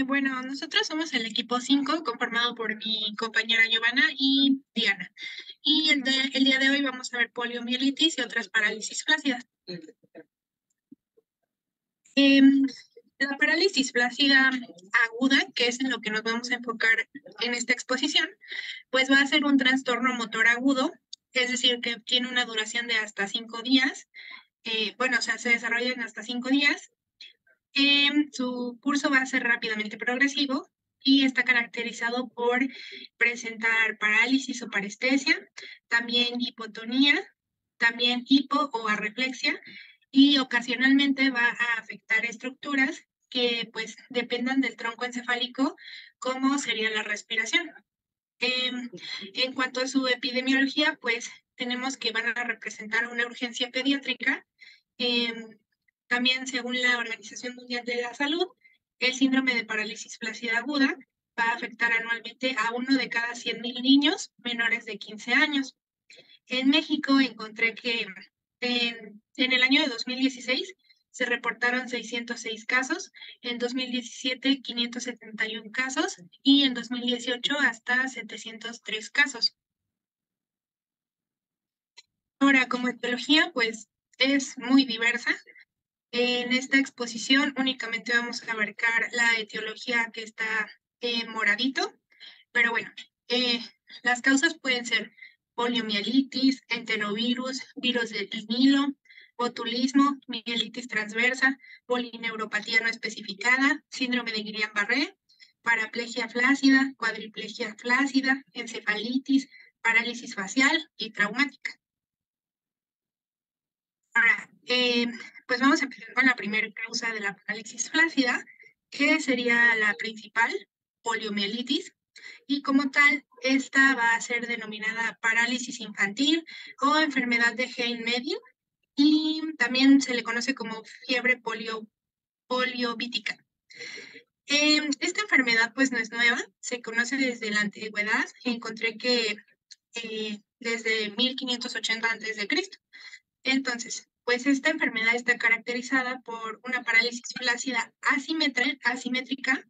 Bueno, nosotros somos el equipo 5, conformado por mi compañera Giovanna y Diana. Y el día de hoy vamos a ver poliomielitis y otras parálisis flácidas. La parálisis flácida aguda, que es en lo que nos vamos a enfocar en esta exposición, pues va a ser un trastorno motor agudo, es decir, que tiene una duración de hasta 5 días. O sea, se desarrolla en hasta 5 días. Su curso va a ser rápidamente progresivo y está caracterizado por presentar parálisis o parestesia, también hipotonía, también hipo o arreflexia, y ocasionalmente va a afectar estructuras que pues dependan del tronco encefálico, como sería la respiración. En cuanto a su epidemiología, pues tenemos que van a representar una urgencia pediátrica. También, según la Organización Mundial de la Salud, el síndrome de parálisis flácida aguda va a afectar anualmente a 1 de cada 100,000 niños menores de 15 años. En México encontré que en el año de 2016 se reportaron 606 casos, en 2017 571 casos y en 2018 hasta 703 casos. Ahora, como etiología, pues es muy diversa. En esta exposición únicamente vamos a abarcar la etiología que está en moradito, pero bueno, las causas pueden ser poliomielitis, enterovirus, virus del Nilo, botulismo, mielitis transversa, polineuropatía no especificada, síndrome de Guillain-Barré, paraplegia flácida, cuadriplegia flácida, encefalitis, parálisis facial y traumática. Ahora, pues vamos a empezar con la primera causa de la parálisis flácida, que sería la principal, poliomielitis, y como tal, esta va a ser denominada parálisis infantil o enfermedad de Hein-Medio, y también se le conoce como fiebre poliovítica. Esta enfermedad pues no es nueva, se conoce desde la antigüedad. Encontré que desde 1580 a.C. Entonces, pues esta enfermedad está caracterizada por una parálisis flácida asimétrica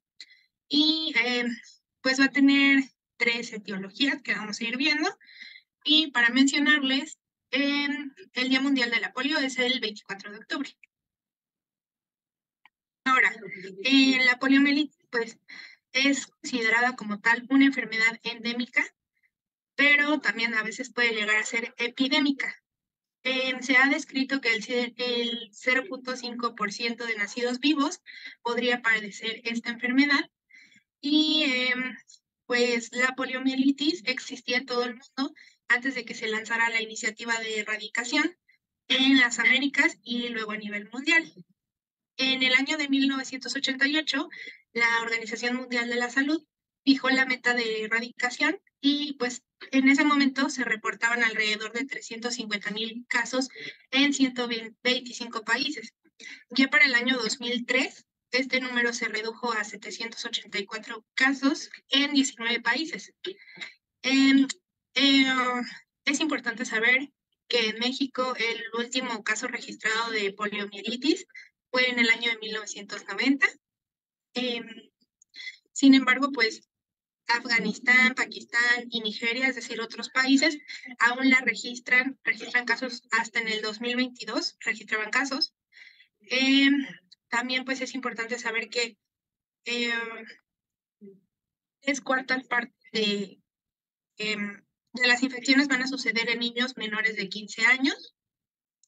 y pues va a tener 3 etiologías que vamos a ir viendo. Y para mencionarles, el Día Mundial de la Polio es el 24 de octubre. Ahora, la poliomielitis pues es considerada como tal una enfermedad endémica, pero también a veces puede llegar a ser epidémica. Se ha descrito que el 0.5% de nacidos vivos podría padecer esta enfermedad, y pues la poliomielitis existía en todo el mundo antes de que se lanzara la iniciativa de erradicación en las Américas y luego a nivel mundial. En el año de 1988, la Organización Mundial de la Salud fijó la meta de erradicación y pues en ese momento se reportaban alrededor de 350,000 casos en 125 países. Ya para el año 2003, este número se redujo a 784 casos en 19 países. Eh, eh, es importante saber que en México el último caso registrado de poliomielitis fue en el año de 1990. Eh, Sin embargo, pues Afganistán, Pakistán y Nigeria, es decir, otros países, aún la registran casos hasta en el 2022, registraban casos. También pues es importante saber que eh, 3/4 de las infecciones van a suceder en niños menores de 15 años.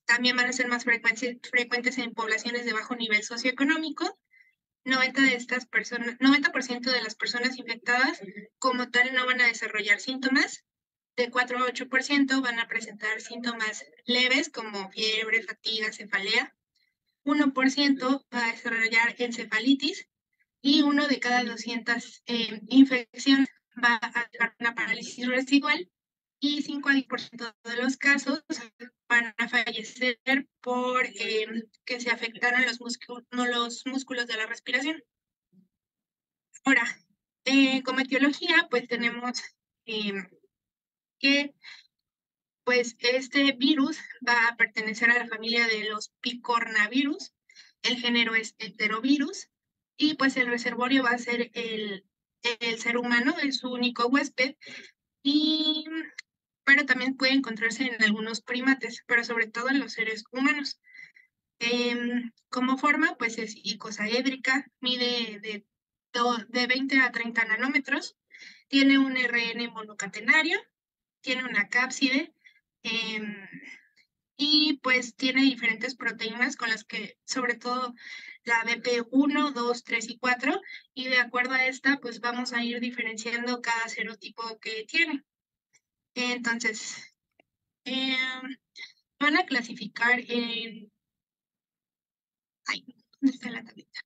También van a ser más frecuentes en poblaciones de bajo nivel socioeconómico. 90% de las personas infectadas como tal no van a desarrollar síntomas. De 4 a 8% van a presentar síntomas leves como fiebre, fatiga, cefalea. 1% va a desarrollar encefalitis y 1 de cada 200 infecciones va a dar una parálisis residual, y 5 a 10% de los casos van a fallecer por que se afectaron los músculos de la respiración. Ahora, como etiología, pues tenemos que pues este virus va a pertenecer a la familia de los picornavirus. El género es Enterovirus. y pues el reservorio va a ser el ser humano, es su único huésped, y, pero también puede encontrarse en algunos primates, pero sobre todo en los seres humanos. Como forma, pues es icosaédrica, mide de 20 a 30 nanómetros, tiene un RN monocatenario, tiene una cápside, em, y pues tiene diferentes proteínas con las que, sobre todo la BP1, 2, 3 y 4, y de acuerdo a esta, pues vamos a ir diferenciando cada serotipo que tiene. Entonces, em, van a clasificar en... Ay, ¿dónde está la tablita?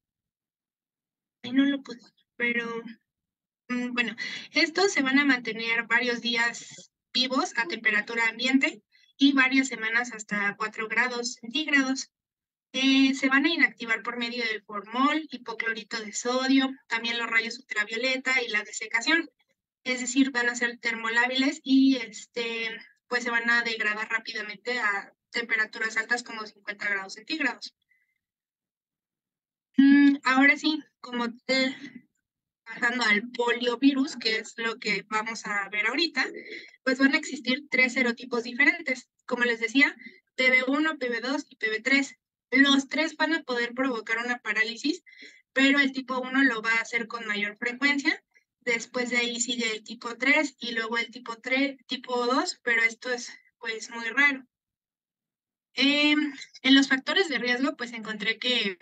Ay, no lo puse, pero bueno, estos se van a mantener varios días vivos a temperatura ambiente y varias semanas hasta 4 grados centígrados. Se van a inactivar por medio del formol, hipoclorito de sodio, también los rayos ultravioleta y la desecación. Es decir, van a ser termolábiles y pues se van a degradar rápidamente a temperaturas altas como 50 grados centígrados. Ahora sí, como pasando al poliovirus, que es lo que vamos a ver ahorita, pues van a existir 3 serotipos diferentes. Como les decía, PB1, PB2 y PB3. Los 3 van a poder provocar una parálisis, pero el tipo 1 lo va a hacer con mayor frecuencia. Después de ahí sigue el tipo 3 y luego el tipo 3, tipo 2, pero esto es pues muy raro. En los factores de riesgo, pues encontré que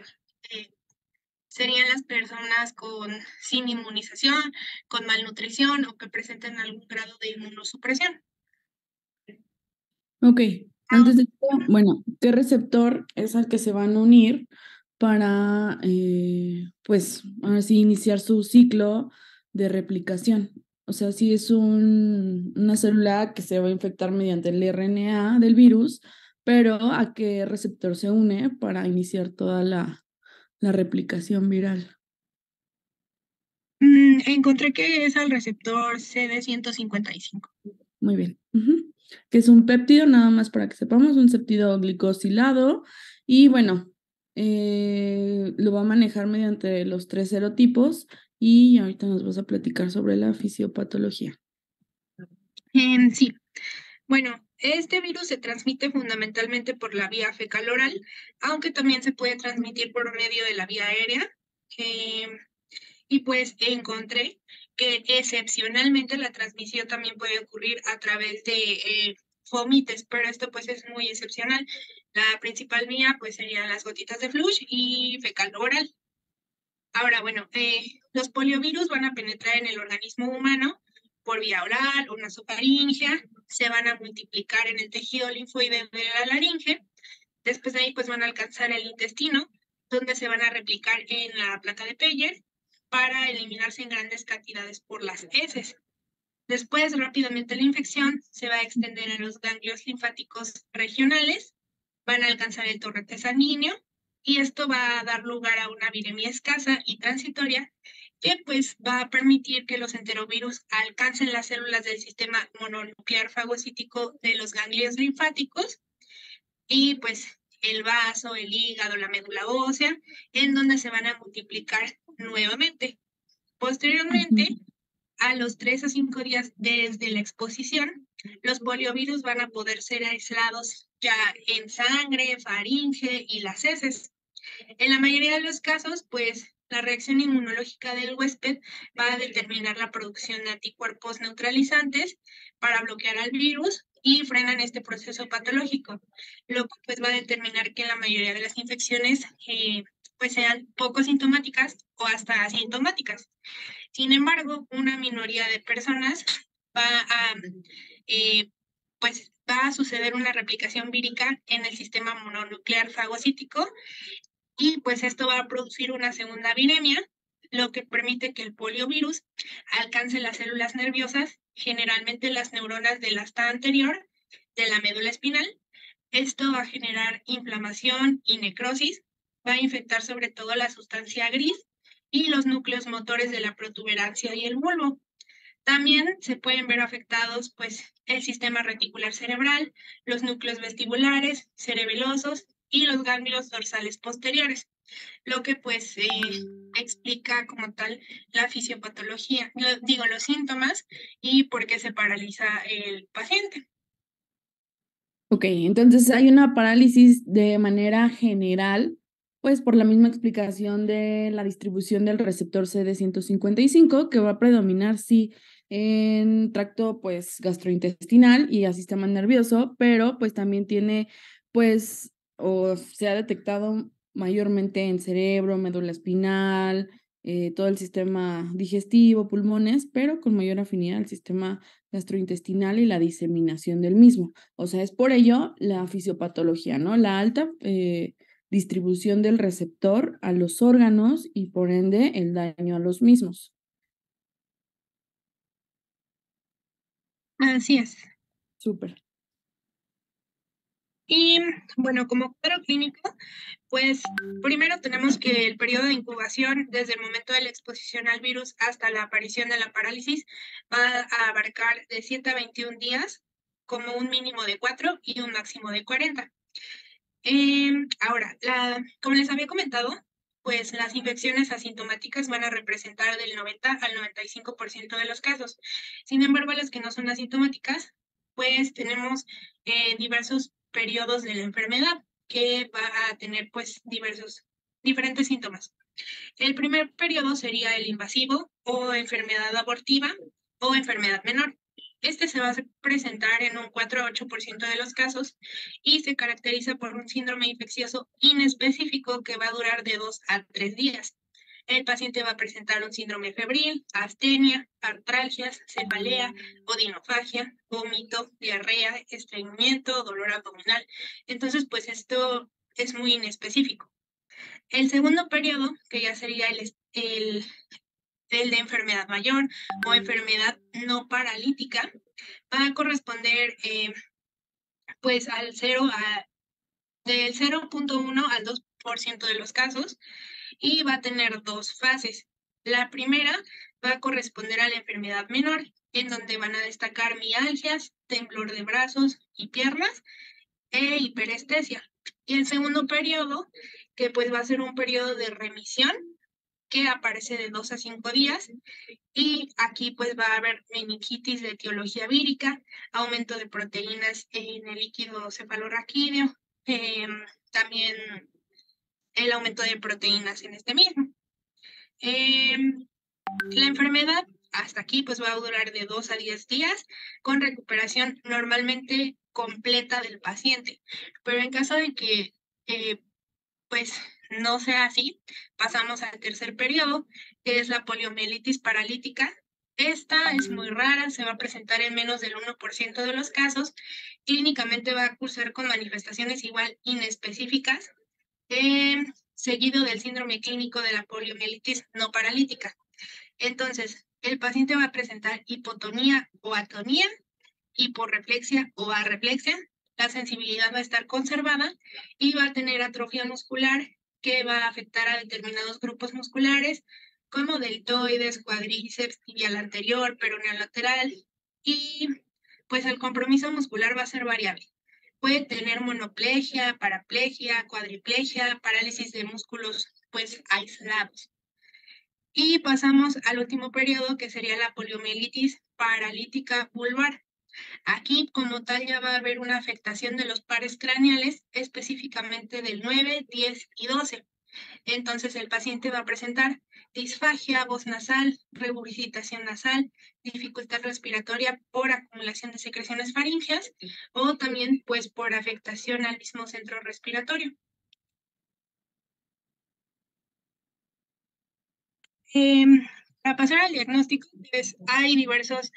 serían las personas sin inmunización, con malnutrición o que presenten algún grado de inmunosupresión. Ok, Ah, antes de esto, bueno, ¿qué receptor es al que se van a unir para, pues, ahora sí, iniciar su ciclo de replicación? O sea, si es una célula que se va a infectar mediante el RNA del virus, pero ¿a qué receptor se une para iniciar toda la replicación viral? encontré que es al receptor CD155. Muy bien. Ujú. Que es un péptido, nada más para que sepamos, un péptido glicosilado. Y bueno, lo va a manejar mediante los 3 serotipos y ahorita nos vas a platicar sobre la fisiopatología. Sí, bueno, este virus se transmite fundamentalmente por la vía fecal-oral, aunque también se puede transmitir por medio de la vía aérea. Em, y pues encontré que excepcionalmente la transmisión también puede ocurrir a través de fomites, pero esto pues es muy excepcional. La principal vía pues serían las gotitas de flush y fecal oral. Ahora, bueno, los poliovirus van a penetrar en el organismo humano por vía oral o nasofaringea, se van a multiplicar en el tejido linfoide de la laringe, después de ahí pues van a alcanzar el intestino, donde se van a replicar en la placa de Peyer para eliminarse en grandes cantidades por las heces. Después, rápidamente la infección se va a extender en los ganglios linfáticos regionales, van a alcanzar el torrente sanguíneo y esto va a dar lugar a una viremia escasa y transitoria que pues va a permitir que los enterovirus alcancen las células del sistema mononuclear fagocítico de los ganglios linfáticos y pues el vaso, el hígado, la médula ósea, en donde se van a multiplicar nuevamente. Posteriormente, Ujú. a los 3 a 5 días desde la exposición, los poliovirus van a poder ser aislados ya en sangre, faringe y las heces. En la mayoría de los casos, pues la reacción inmunológica del huésped va a determinar la producción de anticuerpos neutralizantes para bloquear al virus y frenan este proceso patológico, lo que pues va a determinar que la mayoría de las infecciones pues sean poco sintomáticas o hasta asintomáticas. Sin embargo, una minoría de personas va a, eh, pues, va a suceder una replicación vírica en el sistema mononuclear fagocítico y pues esto va a producir una segunda viremia, lo que permite que el poliovirus alcance las células nerviosas, generalmente las neuronas del asta anterior de la médula espinal. Esto va a generar inflamación y necrosis, va a infectar sobre todo la sustancia gris y los núcleos motores de la protuberancia y el bulbo. También se pueden ver afectados pues, el sistema reticular cerebral, los núcleos vestibulares, cerebelosos y los ganglios dorsales posteriores. lo que pues explica como tal la fisiopatología, digo, los síntomas y por qué se paraliza el paciente. Ok, entonces hay una parálisis de manera general, pues por la misma explicación de la distribución del receptor CD155, que va a predominar, sí, en tracto pues gastrointestinal y a sistema nervioso, pero pues también tiene, pues, o se ha detectado mayormente en cerebro, médula espinal, todo el sistema digestivo, pulmones, pero con mayor afinidad al sistema gastrointestinal y la diseminación del mismo. O sea, es por ello la fisiopatología, ¿no? La alta distribución del receptor a los órganos y por ende el daño a los mismos. Así es. Súper. Y bueno, como cuadro clínico, pues primero tenemos que el periodo de incubación desde el momento de la exposición al virus hasta la aparición de la parálisis va a abarcar de 7 a 21 días, como un mínimo de 4 y un máximo de 40. Ahora, como les había comentado, pues las infecciones asintomáticas van a representar del 90 al 95% de los casos. Sin embargo, las que no son asintomáticas, pues tenemos diversos periodos de la enfermedad que va a tener pues diferentes síntomas. El primer periodo sería el invasivo o enfermedad abortiva o enfermedad menor. Este se va a presentar en un 4 a 8% de los casos y se caracteriza por un síndrome infeccioso inespecífico que va a durar de 2 a 3 días. El paciente va a presentar un síndrome febril, astenia, artralgias, cefalea, odinofagia, vómito, diarrea, estreñimiento, dolor abdominal. Entonces, pues esto es muy inespecífico. El segundo periodo, que ya sería el de enfermedad mayor o enfermedad no paralítica, va a corresponder pues del 0.1 al 2% de los casos y va a tener dos fases. La primera va a corresponder a la enfermedad menor, en donde van a destacar mialgias, temblor de brazos y piernas e hiperestesia. Y el segundo periodo, que pues va a ser un periodo de remisión, que aparece de 2 a 5 días, y aquí pues va a haber meningitis de etiología vírica, aumento de proteínas en el líquido cefalorraquídeo, también el aumento de proteínas en este mismo. La enfermedad hasta aquí pues va a durar de 2 a 10 días con recuperación normalmente completa del paciente, pero en caso de que pues no sea así, pasamos al tercer periodo, que es la poliomielitis paralítica. Esta es muy rara, se va a presentar en menos del 1% de los casos. Clínicamente va a cursar con manifestaciones igual inespecíficas, seguido del síndrome clínico de la poliomielitis no paralítica. Entonces, el paciente va a presentar hipotonía o atonía, hiporreflexia o arreflexia. La sensibilidad va a estar conservada y va a tener atrofia muscular que va a afectar a determinados grupos musculares como deltoides, cuádriceps, tibial anterior, peroneo lateral, y pues el compromiso muscular va a ser variable. Puede tener monoplegia, paraplegia, cuadriplegia, parálisis de músculos pues aislados. Y pasamos al último periodo, que sería la poliomielitis paralítica vulvar. Aquí, como tal, ya va a haber una afectación de los pares craneales, específicamente del 9, 10 y 12. Entonces, el paciente va a presentar disfagia, voz nasal, regurgitación nasal, dificultad respiratoria por acumulación de secreciones faríngeas o también, pues, por afectación al mismo centro respiratorio. Para pasar al diagnóstico, pues, hay diversos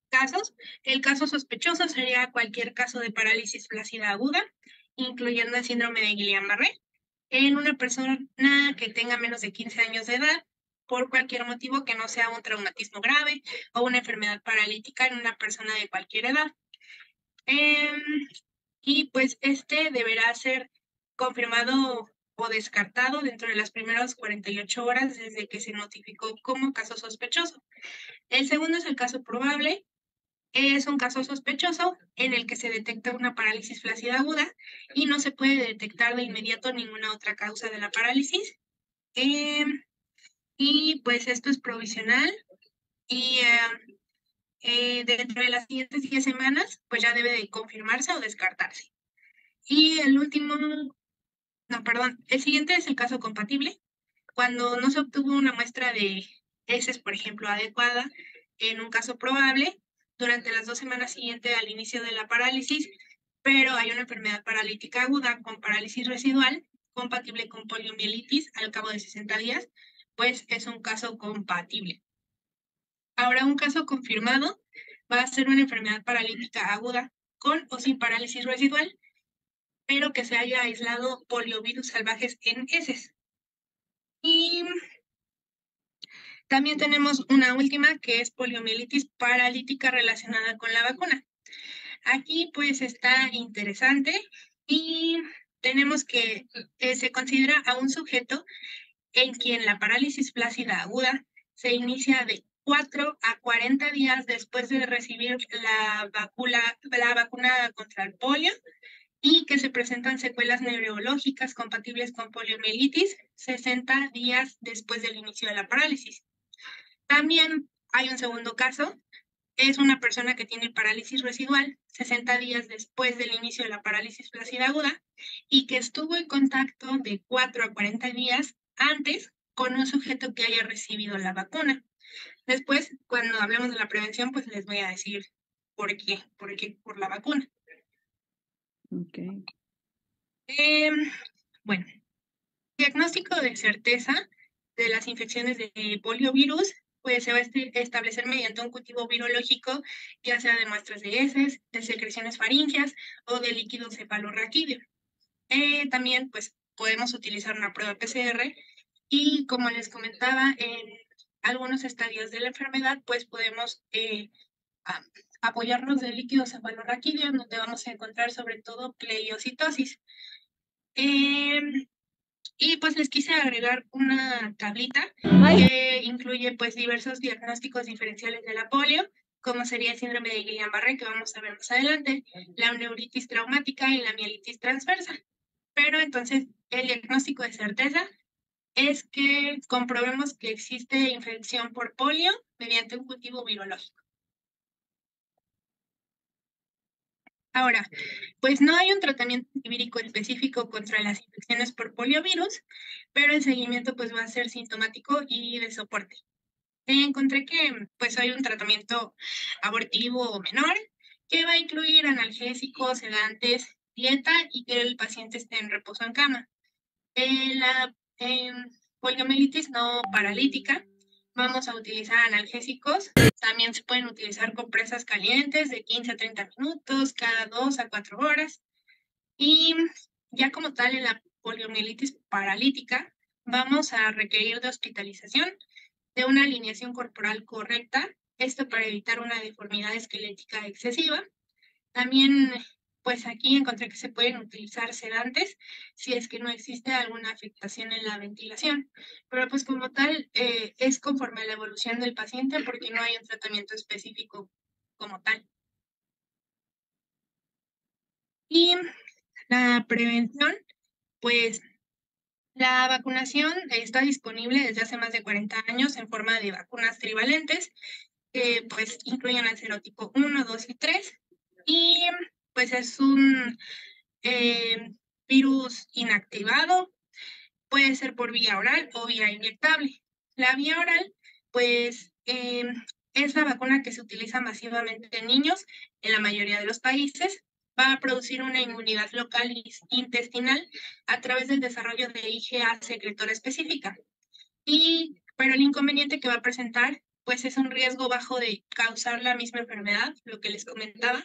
casos. El caso sospechoso sería cualquier caso de parálisis flácida aguda, incluyendo el síndrome de Guillain-Barré, en una persona que tenga menos de 15 años de edad, por cualquier motivo que no sea un traumatismo grave o una enfermedad paralítica en una persona de cualquier edad. Y pues este deberá ser confirmado o descartado dentro de las primeras 48 horas desde que se notificó como caso sospechoso. El segundo es el caso probable. Es un caso sospechoso en el que se detecta una parálisis flácida aguda y no se puede detectar de inmediato ninguna otra causa de la parálisis. Y pues esto es provisional y dentro de las siguientes 10 semanas, pues ya debe de confirmarse o descartarse. Y el siguiente es el caso compatible. Cuando no se obtuvo una muestra de heces, por ejemplo, adecuada, en un caso probable, durante las 2 semanas siguientes al inicio de la parálisis, pero hay una enfermedad paralítica aguda con parálisis residual, compatible con poliomielitis al cabo de 60 días, pues es un caso compatible. Ahora, un caso confirmado va a ser una enfermedad paralítica aguda con o sin parálisis residual, pero que se haya aislado poliovirus salvajes en heces. Y también tenemos una última que es poliomielitis paralítica relacionada con la vacuna. Aquí pues está interesante y tenemos que se considera a un sujeto en quien la parálisis flácida aguda se inicia de 4 a 40 días después de recibir la vacuna contra el polio y que se presentan secuelas neurológicas compatibles con poliomielitis 60 días después del inicio de la parálisis. También hay un segundo caso, es una persona que tiene parálisis residual 60 días después del inicio de la parálisis flácida aguda y que estuvo en contacto de 4 a 40 días antes con un sujeto que haya recibido la vacuna. Después, cuando hablemos de la prevención, pues les voy a decir por qué por la vacuna. Ok. Bueno, diagnóstico de certeza de las infecciones de poliovirus, pues se va a establecer mediante un cultivo virológico, ya sea de muestras de heces, de secreciones faringeas o de líquido cefalorraquídeo. También, pues, podemos utilizar una prueba PCR y, como les comentaba, en algunos estadios de la enfermedad, pues podemos apoyarnos del líquido cefalorraquídeo, donde vamos a encontrar sobre todo pleiocitosis. Y pues les quise agregar una tablita que incluye pues diversos diagnósticos diferenciales de la polio, como sería el síndrome de Guillain-Barré, que vamos a ver más adelante, la neuritis traumática y la mielitis transversa. Pero entonces el diagnóstico de certeza es que comprobemos que existe infección por polio mediante un cultivo virológico. Ahora, pues no hay un tratamiento antivírico específico contra las infecciones por poliovirus, pero el seguimiento pues va a ser sintomático y de soporte. Encontré que pues hay un tratamiento abortivo o menor que va a incluir analgésicos, sedantes, dieta y que el paciente esté en reposo en cama. La poliomielitis no paralítica vamos a utilizar analgésicos. También se pueden utilizar compresas calientes de 15 a 30 minutos cada 2 a 4 horas. Y ya como tal en la poliomielitis paralítica vamos a requerir de hospitalización, de una alineación corporal correcta, esto para evitar una deformidad esquelética excesiva. También, pues aquí encontré que se pueden utilizar sedantes si es que no existe alguna afectación en la ventilación, pero pues como tal es conforme a la evolución del paciente porque no hay un tratamiento específico como tal. Y la prevención, pues la vacunación está disponible desde hace más de 40 años en forma de vacunas trivalentes, que pues incluyen el serotipo 1, 2 y 3, y pues es un virus inactivado, puede ser por vía oral o vía inyectable. La vía oral, pues es la vacuna que se utiliza masivamente en niños en la mayoría de los países. Va a producir una inmunidad local intestinal a través del desarrollo de IgA secretora específica. Pero el inconveniente que va a presentar, pues es un riesgo bajo de causar la misma enfermedad, lo que les comentaba,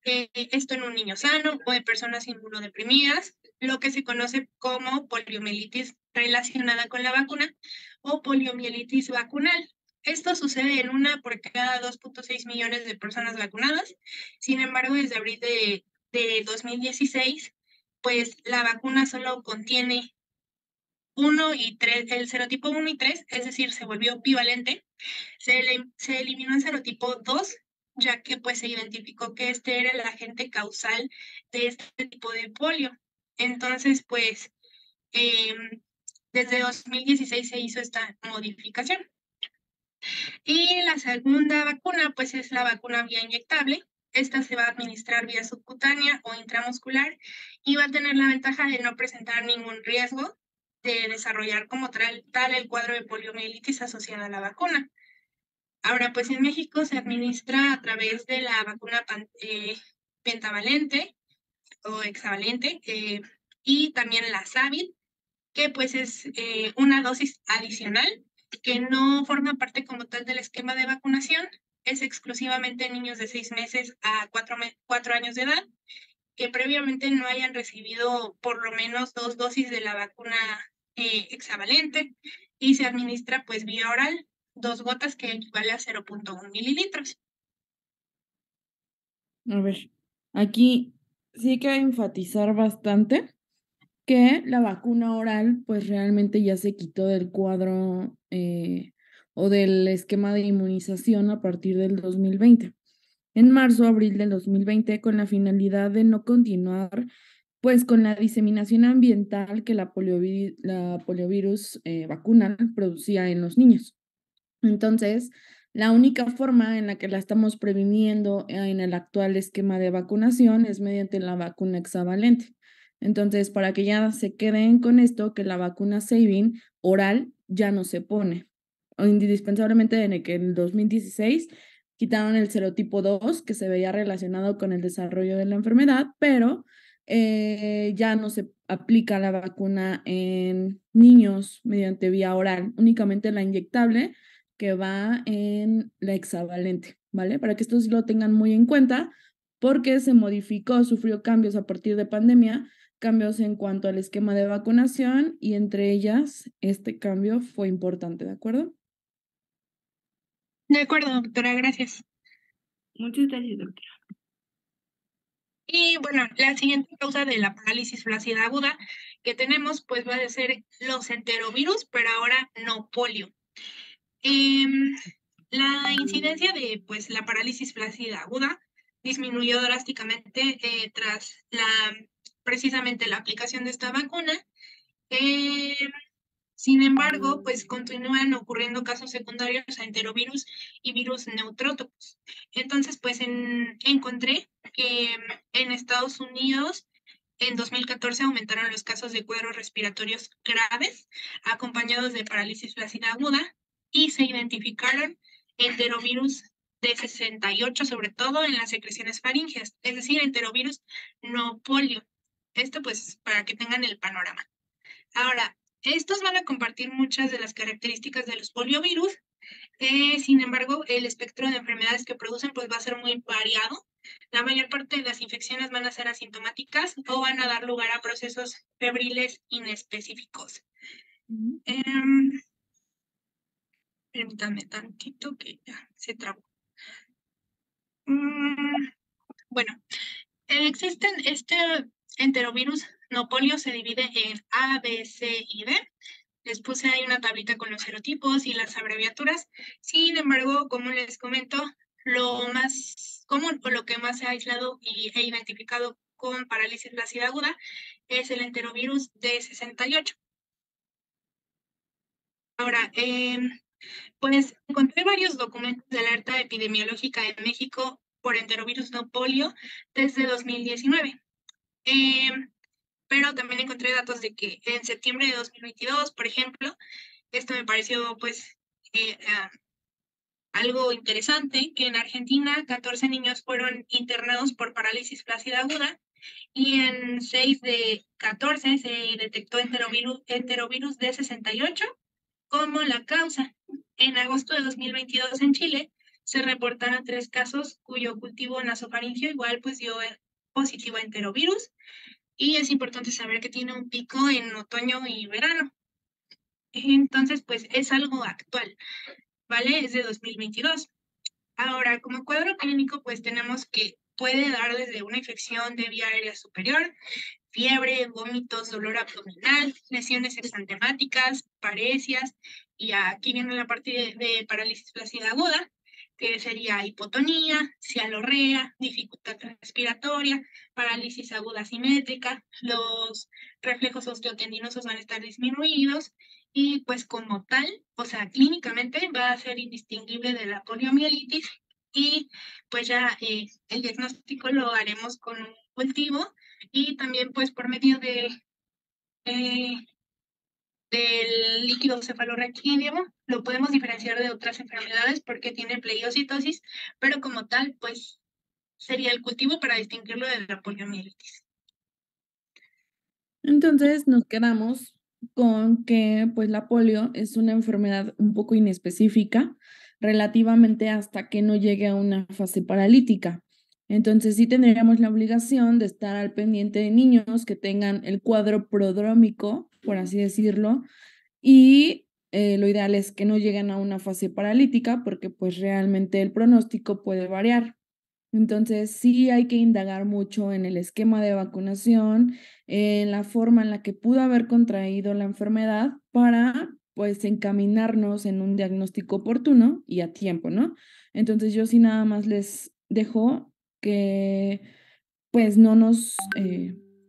esto en un niño sano o en personas inmunodeprimidas, lo que se conoce como poliomielitis relacionada con la vacuna o poliomielitis vacunal. Esto sucede en 1 por cada 2.6 millones de personas vacunadas. Sin embargo, desde abril de 2016, pues la vacuna solo contiene 1 y 3, el serotipo 1 y 3, es decir, se volvió bivalente. Se eliminó el serotipo 2, ya que pues se identificó que este era el agente causal de este tipo de polio. Entonces, pues Desde 2016 se hizo esta modificación. Y la segunda vacuna, pues es la vacuna vía inyectable. Esta se va a administrar vía subcutánea o intramuscular y va a tener la ventaja de no presentar ningún riesgo de desarrollar como tal el cuadro de poliomielitis asociada a la vacuna. Ahora, pues en México se administra a través de la vacuna pentavalente o hexavalente y también la Savit, que pues es una dosis adicional que no forma parte como tal del esquema de vacunación, es exclusivamente en niños de 6 meses a 4 años de edad, que previamente no hayan recibido por lo menos 2 dosis de la vacuna hexavalente y se administra pues vía oral, 2 gotas que equivale a 0.1 mililitros. A ver, aquí sí hay que enfatizar bastante que la vacuna oral, pues realmente ya se quitó del cuadro o del esquema de inmunización a partir del 2020. En marzo, abril del 2020, con la finalidad de no continuar, pues con la diseminación ambiental que la poliovirus vacunal producía en los niños. Entonces, la única forma en la que la estamos previniendo en el actual esquema de vacunación es mediante la vacuna hexavalente. Entonces, para que ya se queden con esto, que la vacuna Sabin oral ya no se pone. Indispensablemente en el que en 2016 quitaron el serotipo 2, que se veía relacionado con el desarrollo de la enfermedad, pero ya no se aplica la vacuna en niños mediante vía oral, únicamente la inyectable que va en la hexavalente, ¿vale? Para que esto sí lo tengan muy en cuenta, porque se modificó, sufrió cambios a partir de pandemia, cambios en cuanto al esquema de vacunación y entre ellas este cambio fue importante, ¿de acuerdo? De acuerdo, doctora, gracias. Muchas gracias, doctora. Y bueno, la siguiente causa de la parálisis flácida aguda que tenemos, pues va a ser los enterovirus, pero ahora no polio. La incidencia de pues, la parálisis flácida aguda disminuyó drásticamente tras precisamente la aplicación de esta vacuna. Eh, Sin embargo, pues continúan ocurriendo casos secundarios a enterovirus y virus neutrótocos. Entonces, pues encontré que en Estados Unidos en 2014 aumentaron los casos de cuadros respiratorios graves acompañados de parálisis flácida aguda y se identificaron enterovirus de 68, sobre todo en las secreciones faríngeas, es decir, enterovirus no polio. Esto pues para que tengan el panorama. Ahora, estos van a compartir muchas de las características de los poliovirus, sin embargo, el espectro de enfermedades que producen pues, va a ser muy variado. La mayor parte de las infecciones van a ser asintomáticas o van a dar lugar a procesos febriles inespecíficos. Permítanme tantito que ya se trabó. Bueno, existen este enterovirus no polio se divide en A, B, C y D. Les puse ahí una tablita con los serotipos y las abreviaturas. Sin embargo, como les comento, lo más común o lo que más se ha aislado e identificado con parálisis flácida aguda es el enterovirus D68. Ahora, pues encontré varios documentos de alerta epidemiológica en México por enterovirus no polio desde 2019. Pero también encontré datos de que en septiembre de 2022, por ejemplo, esto me pareció pues algo interesante, que en Argentina 14 niños fueron internados por parálisis flácida aguda y en 6 de 14 se detectó enterovirus D68 como la causa. En agosto de 2022 en Chile se reportaron 3 casos cuyo cultivo nasofaringeo igual pues dio positivo a enterovirus y es importante saber que tiene un pico en otoño y verano. Entonces, pues es algo actual, ¿vale? Es de 2022. Ahora, como cuadro clínico, pues tenemos que puede dar desde una infección de vía aérea superior, fiebre, vómitos, dolor abdominal, lesiones exantemáticas, parecias, y aquí viene la parte de parálisis flácida aguda, que sería hipotonía, cialorrea, dificultad respiratoria, parálisis aguda simétrica, los reflejos osteotendinosos van a estar disminuidos y pues como tal, o sea, clínicamente va a ser indistinguible de la poliomielitis y pues ya el diagnóstico lo haremos con un cultivo y también pues por medio eh, del líquido cefalorraquídeo lo podemos diferenciar de otras enfermedades porque tiene pleiocitosis, pero como tal pues sería el cultivo para distinguirlo de la poliomielitis. Entonces nos quedamos con que pues la polio es una enfermedad un poco inespecífica relativamente hasta que no llegue a una fase paralítica. Entonces sí tendríamos la obligación de estar al pendiente de niños que tengan el cuadro prodrómico, por así decirlo, y lo ideal es que no lleguen a una fase paralítica porque pues realmente el pronóstico puede variar. Entonces, sí hay que indagar mucho en el esquema de vacunación, en la forma en la que pudo haber contraído la enfermedad para, pues, encaminarnos en un diagnóstico oportuno y a tiempo, ¿no? Entonces, yo sí nada más les dejo que, pues, no nos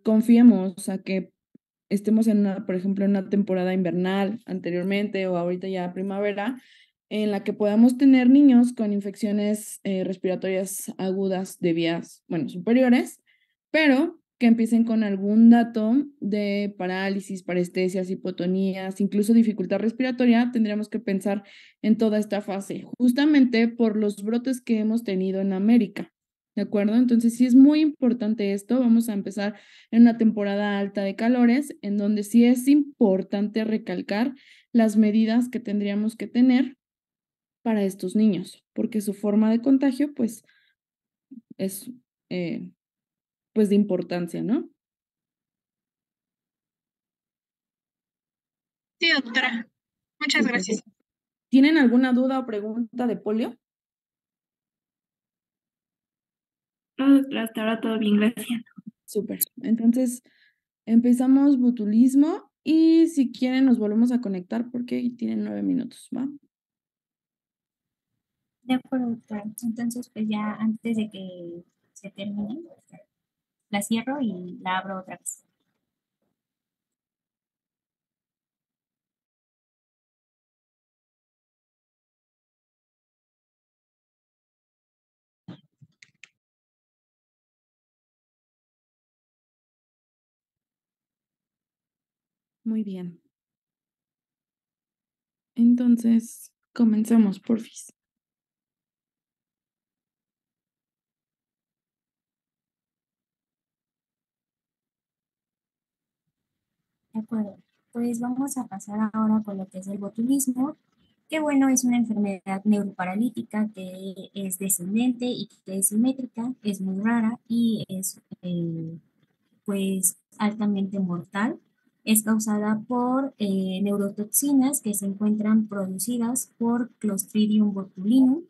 confiemos a que estemos en una, por ejemplo, en una temporada invernal anteriormente o ahorita ya primavera, en la que podamos tener niños con infecciones respiratorias agudas de vías, bueno, superiores, pero que empiecen con algún dato de parálisis, parestesias, hipotonías, incluso dificultad respiratoria, tendríamos que pensar en toda esta fase, justamente por los brotes que hemos tenido en América. ¿De acuerdo? Entonces, sí es muy importante esto. Vamos a empezar en una temporada alta de calores, en donde sí es importante recalcar las medidas que tendríamos que tener para estos niños, porque su forma de contagio, pues, es, eh, pues, de importancia, ¿no? Sí, doctora, muchas Súper. gracias. ¿Tienen alguna duda o pregunta de polio? No, doctora, hasta ahora todo bien, gracias. Súper. Entonces, empezamos botulismo y si quieren nos volvemos a conectar porque tienen 9 minutos, ¿va? De acuerdo, doctora. Entonces, pues ya antes de que se termine, la cierro y la abro otra vez. Muy bien. Entonces, comencemos, porfis. De acuerdo. Pues vamos a pasar ahora con lo que es el botulismo, que bueno, es una enfermedad neuroparalítica que es descendente y que es simétrica, es muy rara y es pues altamente mortal. Es causada por neurotoxinas que se encuentran producidas por Clostridium botulinum,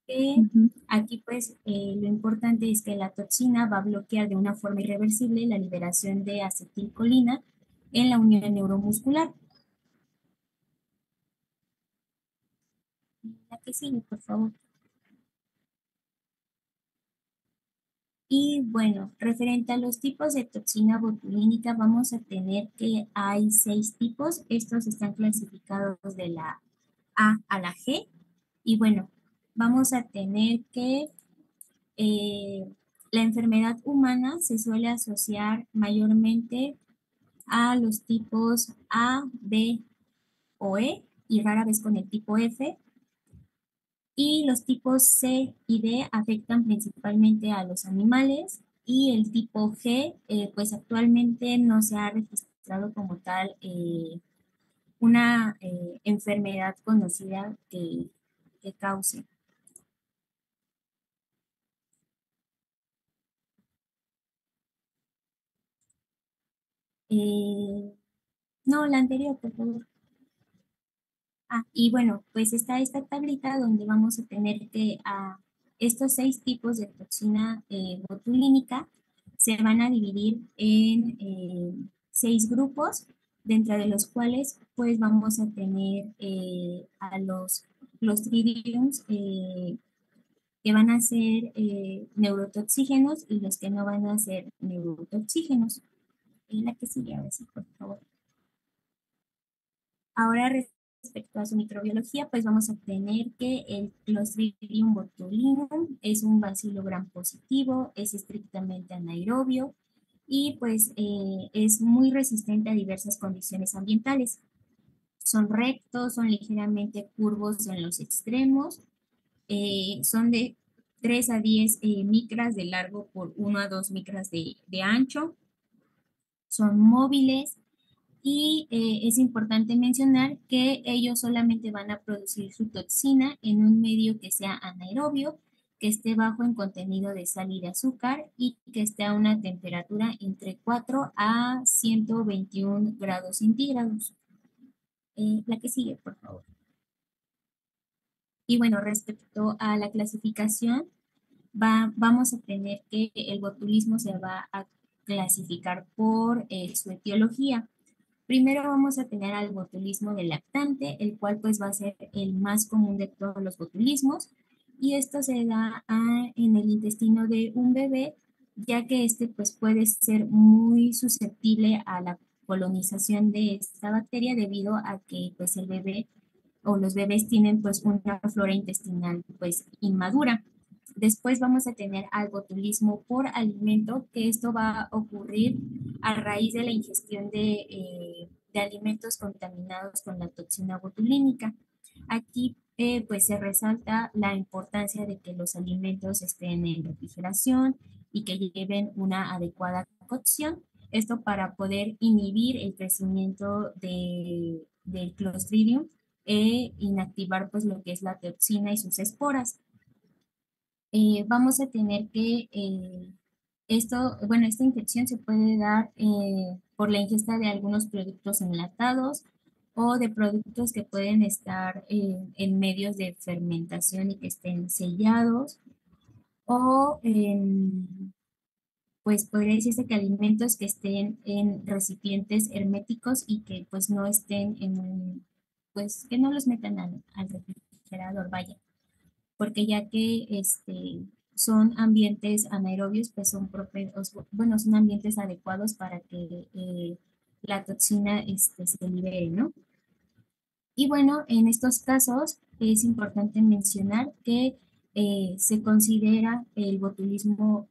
que Ujú. aquí pues lo importante es que la toxina va a bloquear de una forma irreversible la liberación de acetilcolina en la unión neuromuscular. La que sigue, por favor. Y bueno, referente a los tipos de toxina botulínica, vamos a tener que hay 6 tipos. Estos están clasificados de la A la G. Y bueno, vamos a tener que eh, la enfermedad humana se suele asociar mayormente a los tipos A, B o E y rara vez con el tipo F. Y los tipos C y D afectan principalmente a los animales y el tipo G, pues actualmente no se ha registrado como tal una enfermedad conocida que cause. Eh, no, la anterior, por favor. Ah, y bueno, pues está esta tablita donde vamos a tener que estos 6 tipos de toxina botulínica se van a dividir en 6 grupos, dentro de los cuales pues vamos a tener a los clostridiums que van a ser neurotoxígenos y los que no van a ser neurotoxígenos. La que sigue, ahora sí, por favor. Ahora, respecto a su microbiología, pues vamos a tener que el Clostridium botulinum es un bacilo gram positivo, es estrictamente anaerobio y pues es muy resistente a diversas condiciones ambientales. Son rectos, son ligeramente curvos en los extremos, son de 3 a 10 micras de largo por 1 a 2 micras de ancho, son móviles y es importante mencionar que ellos solamente van a producir su toxina en un medio que sea anaerobio, que esté bajo en contenido de sal y de azúcar y que esté a una temperatura entre 4 a 121 grados centígrados. La que sigue, por favor. Y bueno, respecto a la clasificación, vamos a tener que el botulismo se va a clasificar por su etiología. Primero vamos a tener al botulismo del lactante, el cual pues va a ser el más común de todos los botulismos, y esto se da en el intestino de un bebé, ya que este pues puede ser muy susceptible a la colonización de esta bacteria debido a que pues el bebé o los bebés tienen pues una flora intestinal pues inmadura. Después vamos a tener al botulismo por alimento, que esto va a ocurrir a raíz de la ingestión de alimentos contaminados con la toxina botulínica. Aquí pues se resalta la importancia de que los alimentos estén en refrigeración y que lleven una adecuada cocción. Esto para poder inhibir el crecimiento del Clostridium e inactivar pues lo que es la toxina y sus esporas. Vamos a tener que esta infección se puede dar por la ingesta de algunos productos enlatados o de productos que pueden estar en medios de fermentación y que estén sellados o pues podría decirse que alimentos que estén en recipientes herméticos y que pues no estén pues que no los metan al refrigerador, vaya, porque ya que son ambientes anaerobios, pues son propios, bueno, son ambientes adecuados para que la toxina se libere, ¿no? Y bueno, en estos casos es importante mencionar que se considera el botulismo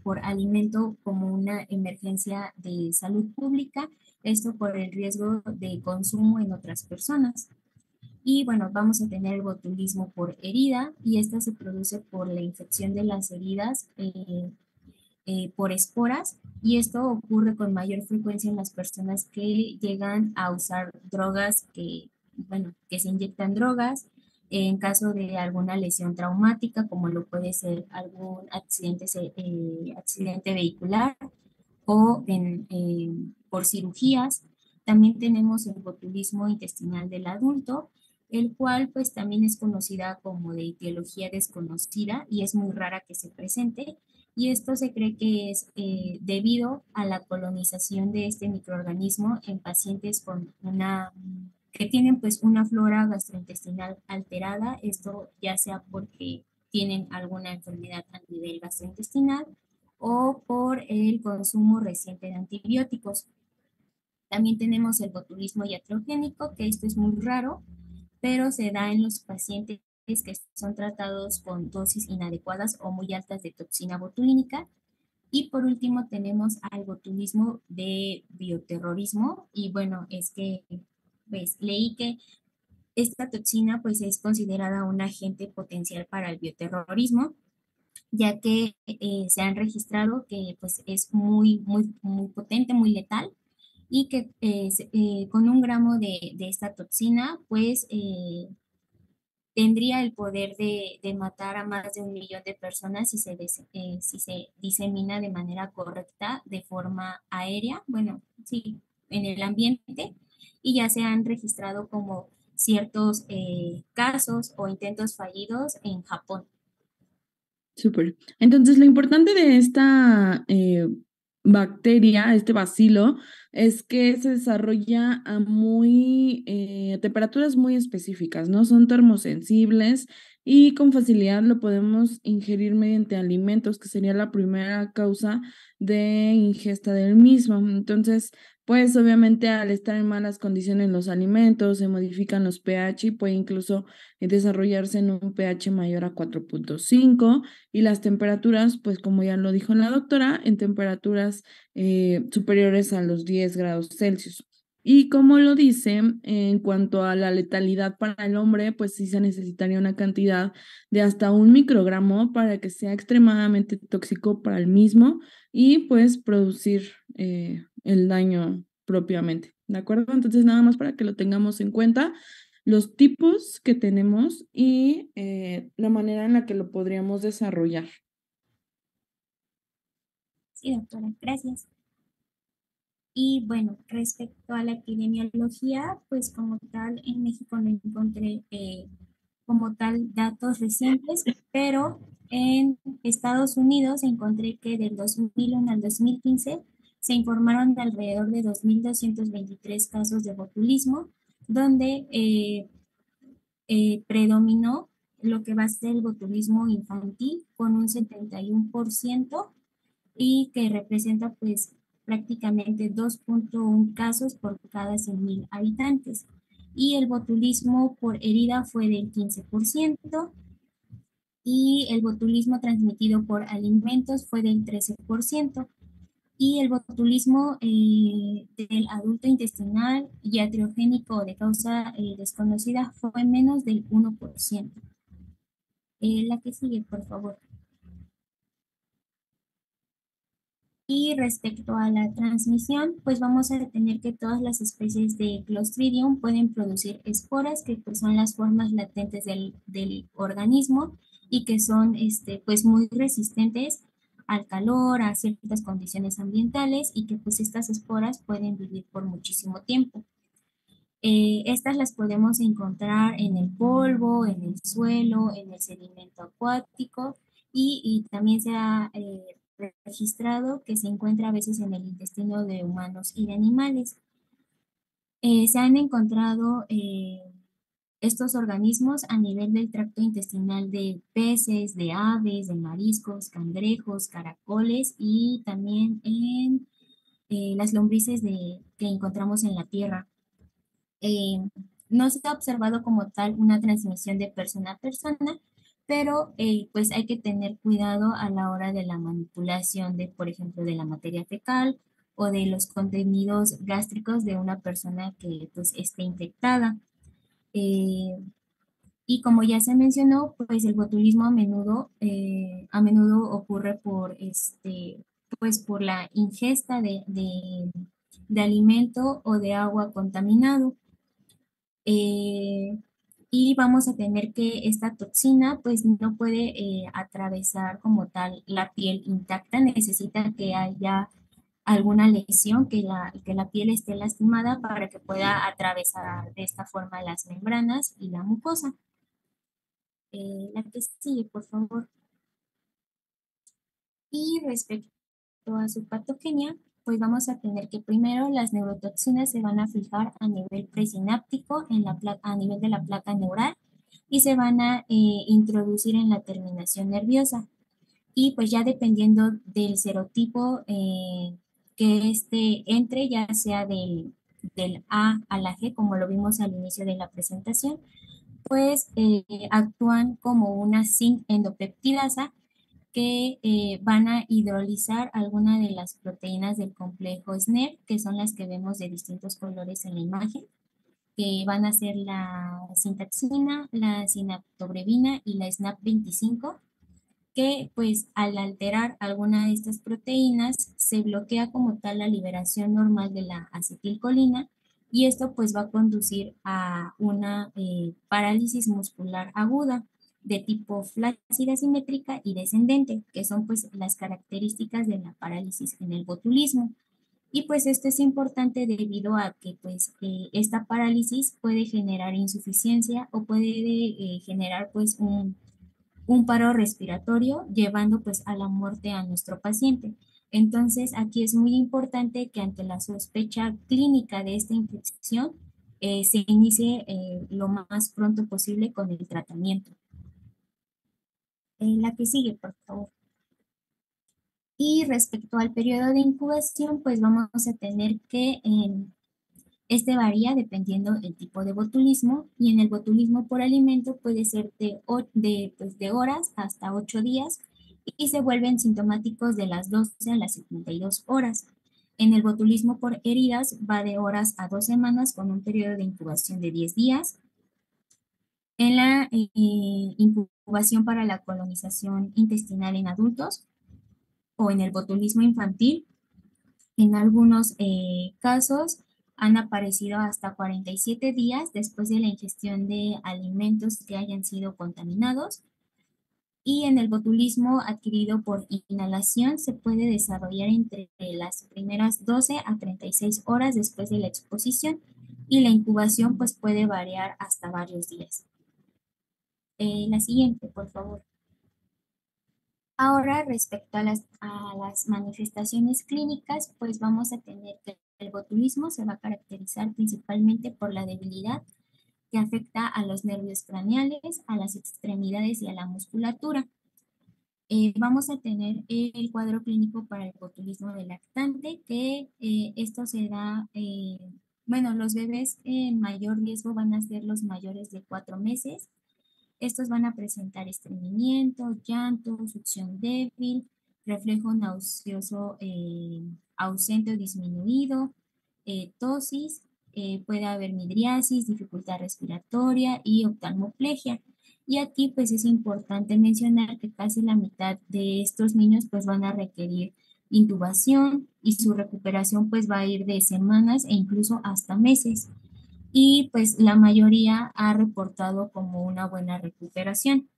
por alimento como una emergencia de salud pública, esto por el riesgo de consumo en otras personas. Y bueno, vamos a tener el botulismo por herida y esta se produce por la infección de las heridas por esporas y esto ocurre con mayor frecuencia en las personas que llegan a usar drogas bueno, que se inyectan drogas en caso de alguna lesión traumática, como lo puede ser algún accidente vehicular o por cirugías. También tenemos el botulismo intestinal del adulto, el cual pues también es conocida como de etiología desconocida y es muy rara que se presente. Y esto se cree que es debido a la colonización de este microorganismo en pacientes que tienen pues una flora gastrointestinal alterada, esto ya sea porque tienen alguna enfermedad a nivel gastrointestinal o por el consumo reciente de antibióticos. También tenemos el botulismo iatrogénico, que esto es muy raro, pero se da en los pacientes que son tratados con dosis inadecuadas o muy altas de toxina botulínica. Y por último tenemos al botulismo de bioterrorismo y bueno, es que pues leí que esta toxina pues es considerada un agente potencial para el bioterrorismo, ya que se han registrado que pues es muy potente, muy letal y que con 1 gramo de esta toxina pues tendría el poder de matar a más de 1 millón de personas si se disemina de manera correcta, de forma aérea, bueno, sí, en el ambiente, y ya se han registrado como ciertos casos o intentos fallidos en Japón. Súper. Entonces, lo importante de esta bacteria, este bacilo, es que se desarrolla a temperaturas muy específicas, ¿no? Son termosensibles y con facilidad lo podemos ingerir mediante alimentos, que sería la primera causa de ingesta del mismo. Entonces, pues obviamente al estar en malas condiciones los alimentos, se modifican los pH y puede incluso desarrollarse en un pH mayor a 4,5 y las temperaturas, pues como ya lo dijo la doctora, en temperaturas superiores a los 10 grados Celsius. Y como lo dice, en cuanto a la letalidad para el hombre, pues sí se necesitaría una cantidad de hasta 1 microgramo para que sea extremadamente tóxico para el mismo y pues producir el daño propiamente. ¿De acuerdo? Entonces, nada más para que lo tengamos en cuenta, los tipos que tenemos y la manera en la que lo podríamos desarrollar. Sí, doctora, gracias. Y bueno, respecto a la epidemiología, pues como tal, en México no encontré como tal datos recientes, pero en Estados Unidos encontré que del 2001 al 2015 se informaron de alrededor de 2.223 casos de botulismo, donde predominó lo que va a ser el botulismo infantil con un 71% y que representa pues prácticamente 2,1 casos por cada 100.000 habitantes. Y el botulismo por herida fue del 15% y el botulismo transmitido por alimentos fue del 13% y el botulismo del adulto intestinal iatriogénico de causa desconocida fue menos del 1%. La que sigue, por favor. Y respecto a la transmisión, pues vamos a tener que todas las especies de Clostridium pueden producir esporas, que pues son las formas latentes del organismo y que son pues muy resistentes al calor, a ciertas condiciones ambientales y que pues estas esporas pueden vivir por muchísimo tiempo. Estas las podemos encontrar en el polvo, en el suelo, en el sedimento acuático y también se ha registrado que se encuentra a veces en el intestino de humanos y de animales. Se han encontrado estos organismos a nivel del tracto intestinal de peces, de aves, de mariscos, cangrejos, caracoles y también en las lombrices que encontramos en la tierra. Eh, no se ha observado como tal una transmisión de persona a persona, pero pues hay que tener cuidado a la hora de la manipulación de, por ejemplo, de la materia fecal o de los contenidos gástricos de una persona que pues esté infectada. Eh, y como ya se mencionó, pues el botulismo a menudo ocurre por, pues por la ingesta de alimento o de agua contaminado. Eh, y vamos a tener que esta toxina pues no puede atravesar como tal la piel intacta, necesita que haya alguna lesión, que la piel esté lastimada para que pueda atravesar de esta forma las membranas y la mucosa. La que sigue, por favor. Y respecto a su patogenia, pues vamos a tener que primero las neurotoxinas se van a fijar a nivel presináptico a nivel de la placa neural y se van a introducir en la terminación nerviosa. Y pues ya dependiendo del serotipo que entre, ya sea del A a la G, como lo vimos al inicio de la presentación, pues actúan como una zinc endopeptidasa que van a hidrolizar alguna de las proteínas del complejo SNER, que son las que vemos de distintos colores en la imagen, que van a ser la sintaxina, la sinaptobrevina y la SNAP25, que pues al alterar alguna de estas proteínas se bloquea como tal la liberación normal de la acetilcolina y esto pues va a conducir a una parálisis muscular aguda de tipo flácida simétrica y descendente, que son pues las características de la parálisis en el botulismo. Y pues esto es importante debido a que pues esta parálisis puede generar insuficiencia o puede generar pues un paro respiratorio, llevando pues a la muerte a nuestro paciente. Entonces, aquí es muy importante que ante la sospecha clínica de esta infección, se inicie lo más pronto posible con el tratamiento. La que sigue, por favor. Y respecto al periodo de incubación, pues vamos a tener que este varía dependiendo del tipo de botulismo, y en el botulismo por alimento puede ser de horas hasta 8 días, y se vuelven sintomáticos de las 12 a las 72 horas. En el botulismo por heridas va de horas a 2 semanas con un periodo de incubación de 10 días. En la incubación para la colonización intestinal en adultos o en el botulismo infantil, en algunos casos han aparecido hasta 47 días después de la ingestión de alimentos que hayan sido contaminados. Y en el botulismo adquirido por inhalación se puede desarrollar entre las primeras 12 a 36 horas después de la exposición, y la incubación pues puede variar hasta varios días. La siguiente, por favor. Ahora, respecto a las manifestaciones clínicas, pues vamos a tener que el botulismo se va a caracterizar principalmente por la debilidad que afecta a los nervios craneales, a las extremidades y a la musculatura. Vamos a tener el cuadro clínico para el botulismo del lactante, que esto se da, bueno, los bebés en mayor riesgo van a ser los mayores de 4 meses. Estos van a presentar estreñimiento, llanto, succión débil, reflejo nauseoso ausente o disminuido, tosis, puede haber midriasis, dificultad respiratoria y oftalmoplegia. Y aquí pues es importante mencionar que casi la mitad de estos niños pues van a requerir intubación, y su recuperación pues va a ir de semanas e incluso hasta meses, y pues la mayoría ha reportado como una buena recuperación.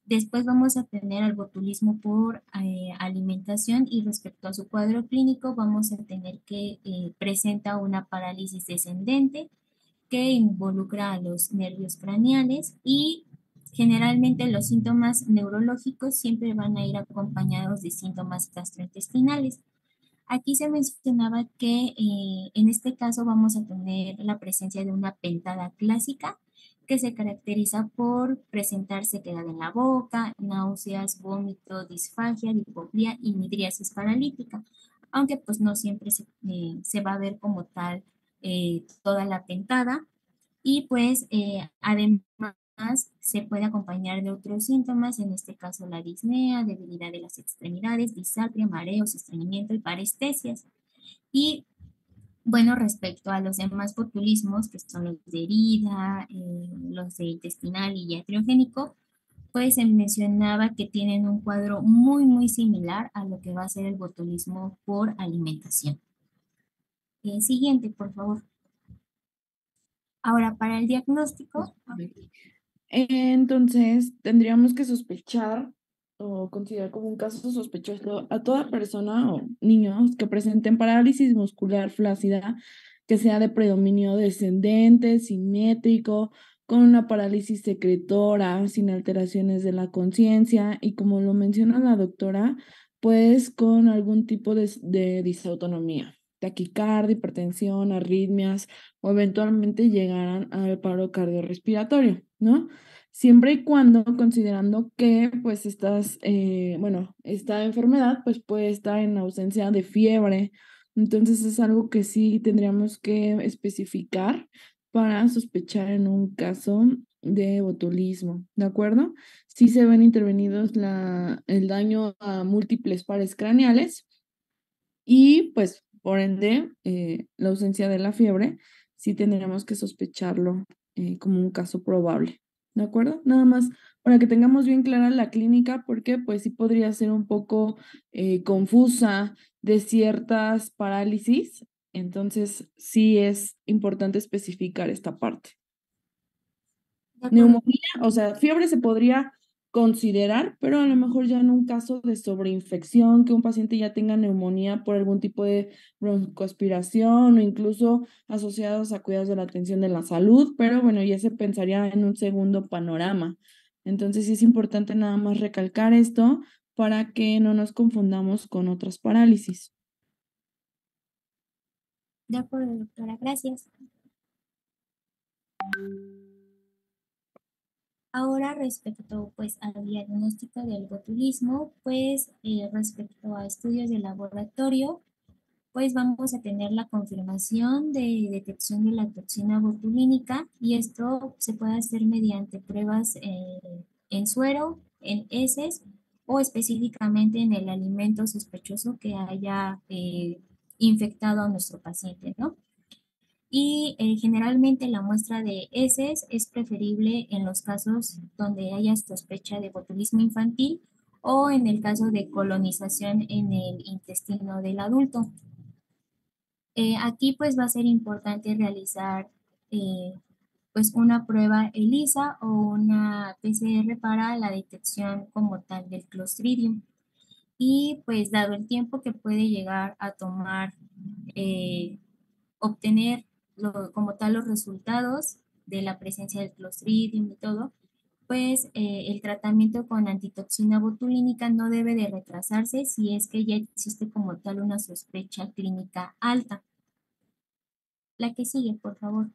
Después vamos a tener al botulismo por alimentación, y respecto a su cuadro clínico vamos a tener que presenta una parálisis descendente que involucra a los nervios craneales, y generalmente los síntomas neurológicos siempre van a ir acompañados de síntomas gastrointestinales. Aquí se mencionaba que en este caso vamos a tener la presencia de una pentada clásica que se caracteriza por presentar sequedad en la boca, náuseas, vómito, disfagia, lipoplia y midriasis paralítica, aunque pues no siempre se va a ver como tal toda la pentada. Y pues además se puede acompañar de otros síntomas, en este caso la disnea, debilidad de las extremidades, disartria, mareos, estreñimiento y parestesias. Y bueno, respecto a los demás botulismos, que son los de herida, los de intestinal y iatriogénico, pues se mencionaba que tienen un cuadro muy, muy similar a lo que va a ser el botulismo por alimentación. Siguiente, por favor. Ahora, para el diagnóstico. Entonces, tendríamos que sospechar o considerar como un caso sospechoso a toda persona o niños que presenten parálisis muscular flácida, que sea de predominio descendente, simétrico, con una parálisis secretora, sin alteraciones de la conciencia y, como lo menciona la doctora, pues con algún tipo de disautonomía, taquicardia, hipertensión, arritmias, o eventualmente llegaran al paro cardiorrespiratorio, ¿no? Siempre y cuando considerando que pues esta enfermedad pues puede estar en ausencia de fiebre. Entonces es algo que sí tendríamos que especificar para sospechar en un caso de botulismo, ¿de acuerdo? Sí se ven intervenidos el daño a múltiples pares craneales y pues por ende la ausencia de la fiebre sí tendríamos que sospecharlo como un caso probable, ¿de acuerdo? Nada más para que tengamos bien clara la clínica, porque pues sí podría ser un poco confusa de ciertas parálisis, entonces sí es importante especificar esta parte. De acuerdo. Neumonía, o sea, fiebre se podría considerar, pero a lo mejor ya en un caso de sobreinfección, que un paciente ya tenga neumonía por algún tipo de broncoaspiración o incluso asociados a cuidados de la atención de la salud, pero bueno, ya se pensaría en un segundo panorama. Entonces sí es importante nada más recalcar esto para que no nos confundamos con otras parálisis. De acuerdo, doctora, gracias. Ahora respecto pues al diagnóstico del botulismo, pues respecto a estudios de laboratorio, pues vamos a tener la confirmación de detección de la toxina botulínica y esto se puede hacer mediante pruebas en suero, en heces o específicamente en el alimento sospechoso que haya infectado a nuestro paciente, ¿no? Y generalmente la muestra de heces es preferible en los casos donde haya sospecha de botulismo infantil o en el caso de colonización en el intestino del adulto. Aquí pues va a ser importante realizar eh, pues una prueba ELISA o una PCR para la detección como tal del Clostridium. Y pues dado el tiempo que puede llegar a tomar obtener como tal los resultados de la presencia del Clostridium y todo, pues el tratamiento con antitoxina botulínica no debe de retrasarse si es que ya existe como tal una sospecha clínica alta. La que sigue, por favor.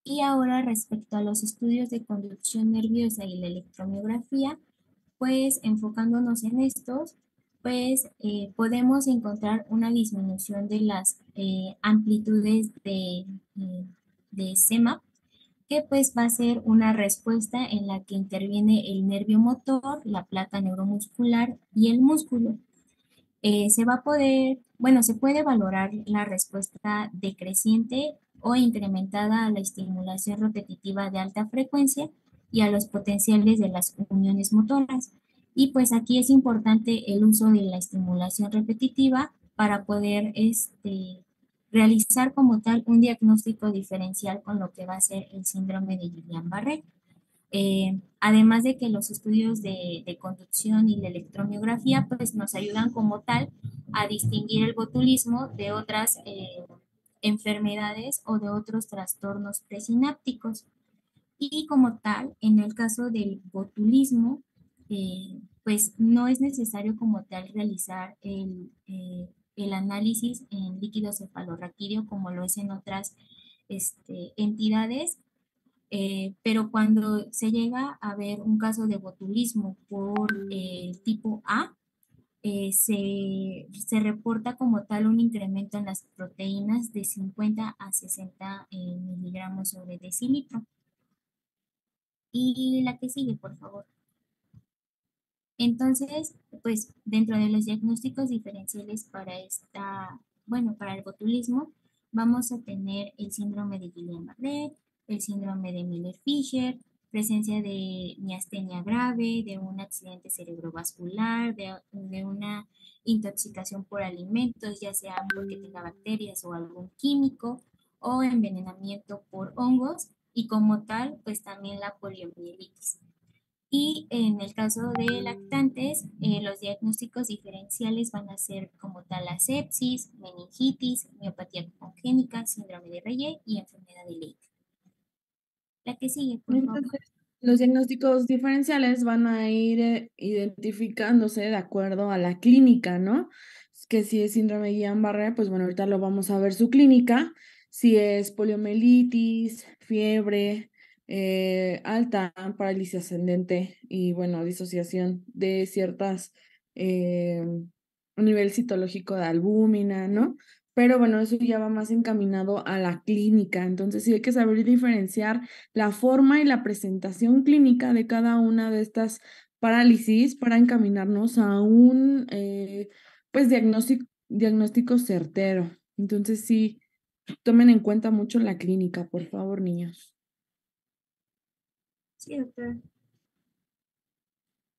Y ahora respecto a los estudios de conducción nerviosa y la electromiografía, pues enfocándonos en estos, pues podemos encontrar una disminución de las amplitudes de SEMA, que pues va a ser una respuesta en la que interviene el nervio motor, la placa neuromuscular y el músculo. Se va a poder, bueno, se puede valorar la respuesta decreciente o incrementada a la estimulación repetitiva de alta frecuencia y a los potenciales de las uniones motoras. Y pues aquí es importante el uso de la estimulación repetitiva para poder realizar como tal un diagnóstico diferencial con lo que va a ser el síndrome de Guillain-Barré. Además de que los estudios de conducción y la electromiografía pues nos ayudan como tal a distinguir el botulismo de otras enfermedades o de otros trastornos presinápticos. Y como tal, en el caso del botulismo, pues no es necesario como tal realizar el análisis en líquido cefalorraquídeo como lo es en otras entidades, pero cuando se llega a ver un caso de botulismo por el tipo A, se reporta como tal un incremento en las proteínas de 50 a 60 miligramos sobre decilitro. Y la que sigue, por favor. Entonces, pues dentro de los diagnósticos diferenciales para bueno, para el botulismo, vamos a tener el síndrome de Guillain-Barré, el síndrome de Miller-Fisher, presencia de miastenia grave, de un accidente cerebrovascular, de una intoxicación por alimentos, ya sea porque tenga bacterias o algún químico, o envenenamiento por hongos, y como tal, pues también la poliomielitis. Y en el caso de lactantes, los diagnósticos diferenciales van a ser como tal la sepsis, meningitis, miopatía congénita, síndrome de Reye y enfermedad de Leigh. La que sigue, por favor. Entonces, los diagnósticos diferenciales van a ir identificándose de acuerdo a la clínica, ¿no? Es que si es síndrome de Guillain-Barré, pues bueno, ahorita lo vamos a ver su clínica. Si es poliomielitis, fiebre, alta, parálisis ascendente y bueno, disociación de ciertas, un nivel citológico de albúmina, ¿no? Pero bueno, eso ya va más encaminado a la clínica. Entonces sí hay que saber diferenciar la forma y la presentación clínica de cada una de estas parálisis para encaminarnos a un pues diagnóstico certero. Entonces sí, tomen en cuenta mucho la clínica, por favor, niños. Sí, doctor.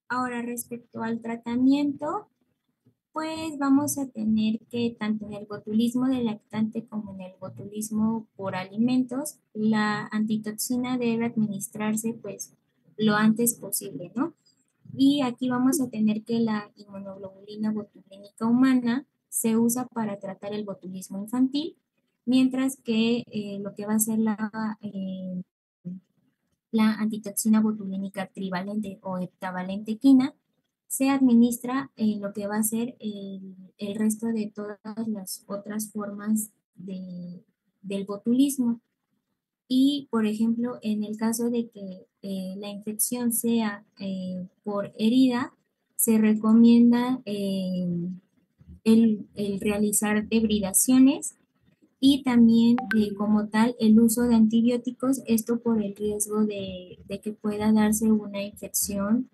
Ahora, respecto al tratamiento, pues vamos a tener que tanto en el botulismo de lactante como en el botulismo por alimentos, la antitoxina debe administrarse pues lo antes posible, ¿no? Y aquí vamos a tener que la inmunoglobulina botulínica humana se usa para tratar el botulismo infantil, mientras que lo que va a ser la antitoxina botulínica trivalente o heptavalente-quina, se administra lo que va a ser el resto de todas las otras formas del botulismo. Y, por ejemplo, en el caso de que la infección sea por herida, se recomienda el realizar debridaciones y también como tal el uso de antibióticos, esto por el riesgo de que pueda darse una infección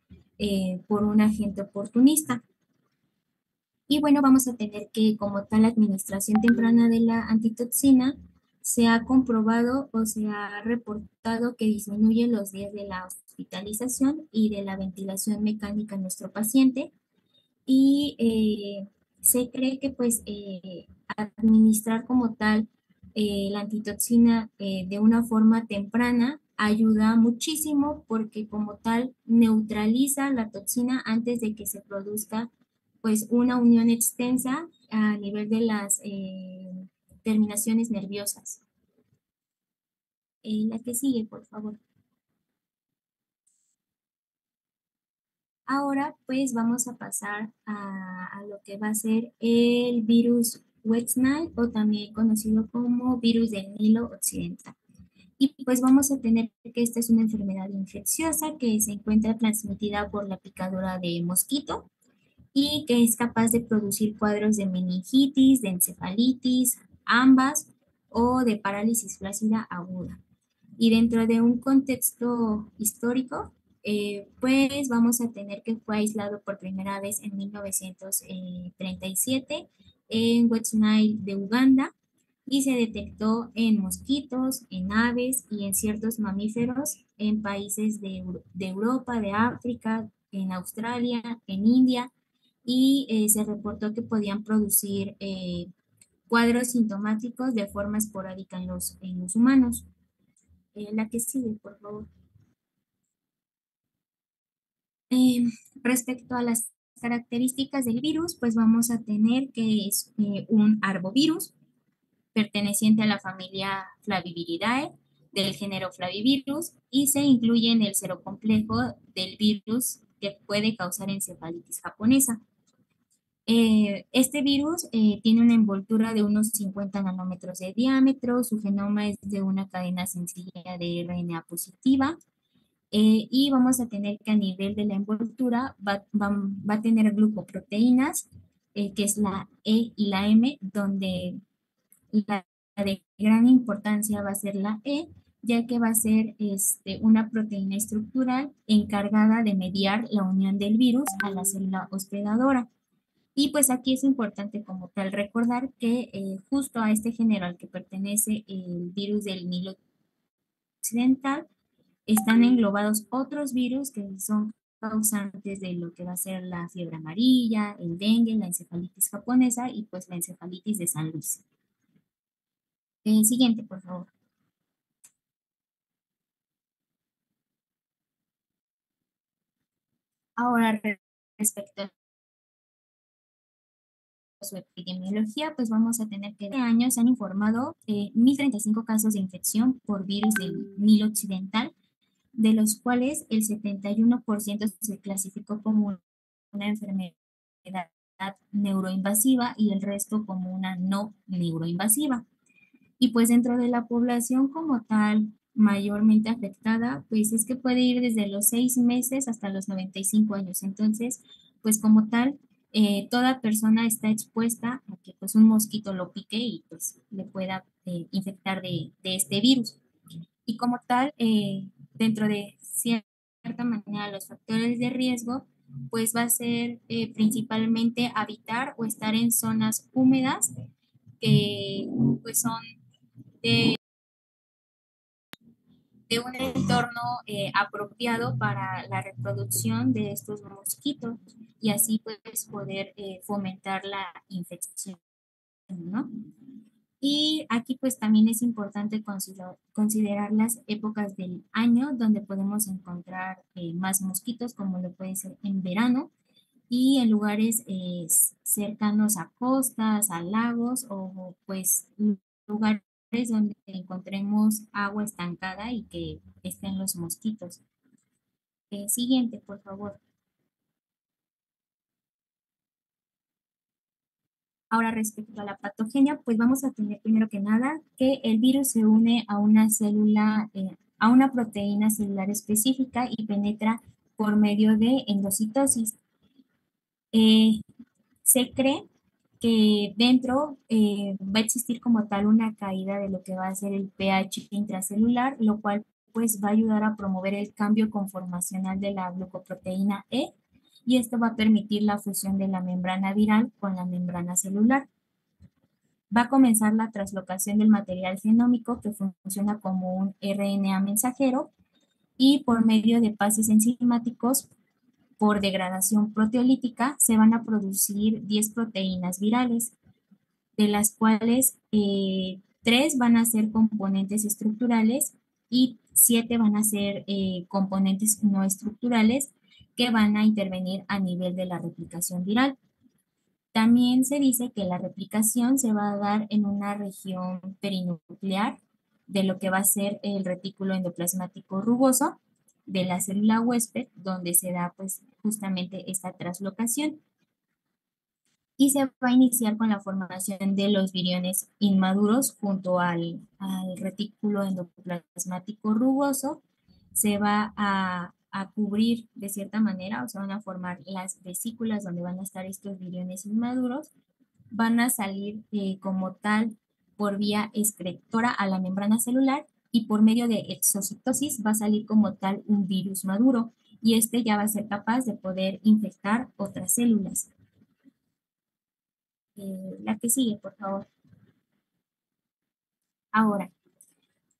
por un agente oportunista. Y bueno, vamos a tener que como tal la administración temprana de la antitoxina se ha comprobado o se ha reportado que disminuye los días de la hospitalización y de la ventilación mecánica en nuestro paciente y se cree que pues administrar como tal la antitoxina de una forma temprana ayuda muchísimo porque como tal neutraliza la toxina antes de que se produzca pues una unión extensa a nivel de las terminaciones nerviosas. La que sigue, por favor. Ahora pues vamos a pasar a lo que va a ser el virus West Nile o también conocido como virus del Nilo Occidental. Y pues vamos a tener que esta es una enfermedad infecciosa que se encuentra transmitida por la picadura de mosquito y que es capaz de producir cuadros de meningitis, de encefalitis, ambas o de parálisis flácida aguda. Y dentro de un contexto histórico, pues vamos a tener que fue aislado por primera vez en 1937 en West Nile de Uganda y se detectó en mosquitos, en aves y en ciertos mamíferos en países de Europa, de África, en Australia, en India y se reportó que podían producir cuadros sintomáticos de forma esporádica en los humanos. La que sigue, por favor. Eh, Respecto a las características del virus, pues vamos a tener que es un arbovirus perteneciente a la familia Flaviviridae del género Flavivirus y se incluye en el serocomplejo del virus que puede causar encefalitis japonesa. Este virus tiene una envoltura de unos 50 nanómetros de diámetro, su genoma es de una cadena sencilla de RNA positiva y vamos a tener que a nivel de la envoltura va a tener glucoproteínas, que es la E y la M, donde la de gran importancia va a ser la E, ya que va a ser una proteína estructural encargada de mediar la unión del virus a la célula hospedadora. Y pues aquí es importante como tal recordar que justo a este género al que pertenece el virus del Nilo Occidental, están englobados otros virus que son causantes de lo que va a ser la fiebre amarilla, el dengue, la encefalitis japonesa y pues la encefalitis de San Luis. Siguiente, por favor. Ahora, respecto a su epidemiología, pues vamos a tener que este año se han informado 1.035 casos de infección por virus del Nilo Occidental, de los cuales el 71% se clasificó como una enfermedad neuroinvasiva y el resto como una no neuroinvasiva. Y pues dentro de la población como tal, mayormente afectada, pues es que puede ir desde los 6 meses hasta los 95 años. Entonces, pues como tal, toda persona está expuesta a que pues un mosquito lo pique y pues le pueda infectar de este virus. Y como tal, dentro de cierta manera los factores de riesgo, pues va a ser principalmente habitar o estar en zonas húmedas que pues son de, de un entorno apropiado para la reproducción de estos mosquitos y así pues poder fomentar la infección, ¿no? Y aquí pues también es importante considerar las épocas del año donde podemos encontrar más mosquitos, como lo puede ser en verano, y en lugares cercanos a costas, a lagos o pues lugares donde encontremos agua estancada y que estén los mosquitos. Siguiente, por favor. Ahora, respecto a la patogenia, pues vamos a tener primero que nada que el virus se une a una célula, a una proteína celular específica y penetra por medio de endocitosis. Se cree que dentro va a existir como tal una caída de lo que va a ser el pH intracelular, lo cual pues va a ayudar a promover el cambio conformacional de la glucoproteína E, y esto va a permitir la fusión de la membrana viral con la membrana celular. Va a comenzar la translocación del material genómico que funciona como un RNA mensajero, y por medio de pases enzimáticos por degradación proteolítica se van a producir 10 proteínas virales, de las cuales 3 van a ser componentes estructurales y 7 van a ser componentes no estructurales que van a intervenir a nivel de la replicación viral. También se dice que la replicación se va a dar en una región perinuclear de lo que va a ser el retículo endoplasmático rugoso de la célula huésped, donde se da pues justamente esta translocación. Y se va a iniciar con la formación de los viriones inmaduros junto al retículo endoplasmático rugoso. Se va a cubrir de cierta manera, o sea, van a formar las vesículas donde van a estar estos viriones inmaduros. Van a salir como tal por vía excretora a la membrana celular, y por medio de exocitosis va a salir como tal un virus maduro, y este ya va a ser capaz de poder infectar otras células. La que sigue, por favor. Ahora,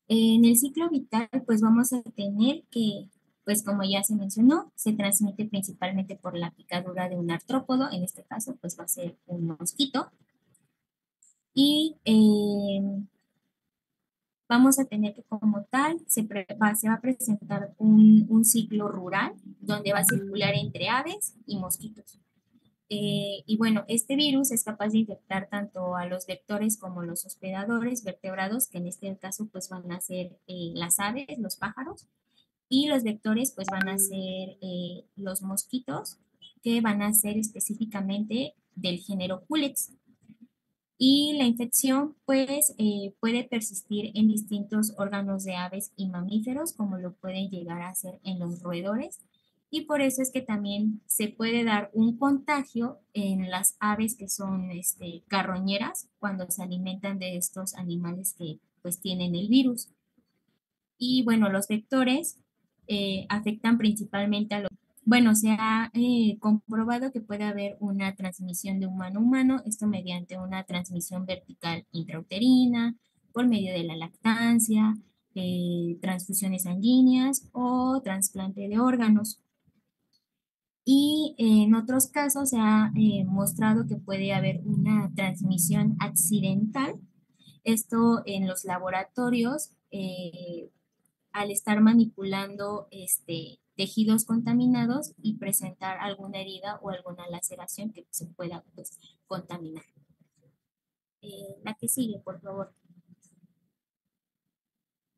en el ciclo vital, pues vamos a tener que, pues como ya se mencionó, se transmite principalmente por la picadura de un artrópodo, en este caso, pues va a ser un mosquito. Y vamos a tener que como tal, se va a presentar un ciclo rural donde va a circular entre aves y mosquitos. Y bueno, este virus es capaz de infectar tanto a los vectores como los hospedadores vertebrados, que en este caso pues van a ser las aves, los pájaros, y los vectores pues van a ser los mosquitos, que van a ser específicamente del género Culex. Y la infección pues puede persistir en distintos órganos de aves y mamíferos, como lo pueden llegar a hacer en los roedores, y por eso es que también se puede dar un contagio en las aves que son carroñeras, cuando se alimentan de estos animales que pues tienen el virus. Y bueno, los vectores afectan principalmente a los... Bueno, se ha comprobado que puede haber una transmisión de humano a humano, esto mediante una transmisión vertical intrauterina, por medio de la lactancia, transfusiones sanguíneas o trasplante de órganos. Y en otros casos se ha mostrado que puede haber una transmisión accidental, esto en los laboratorios, al estar manipulando tejidos contaminados y presentar alguna herida o alguna laceración que se pueda pues, contaminar. La que sigue, por favor.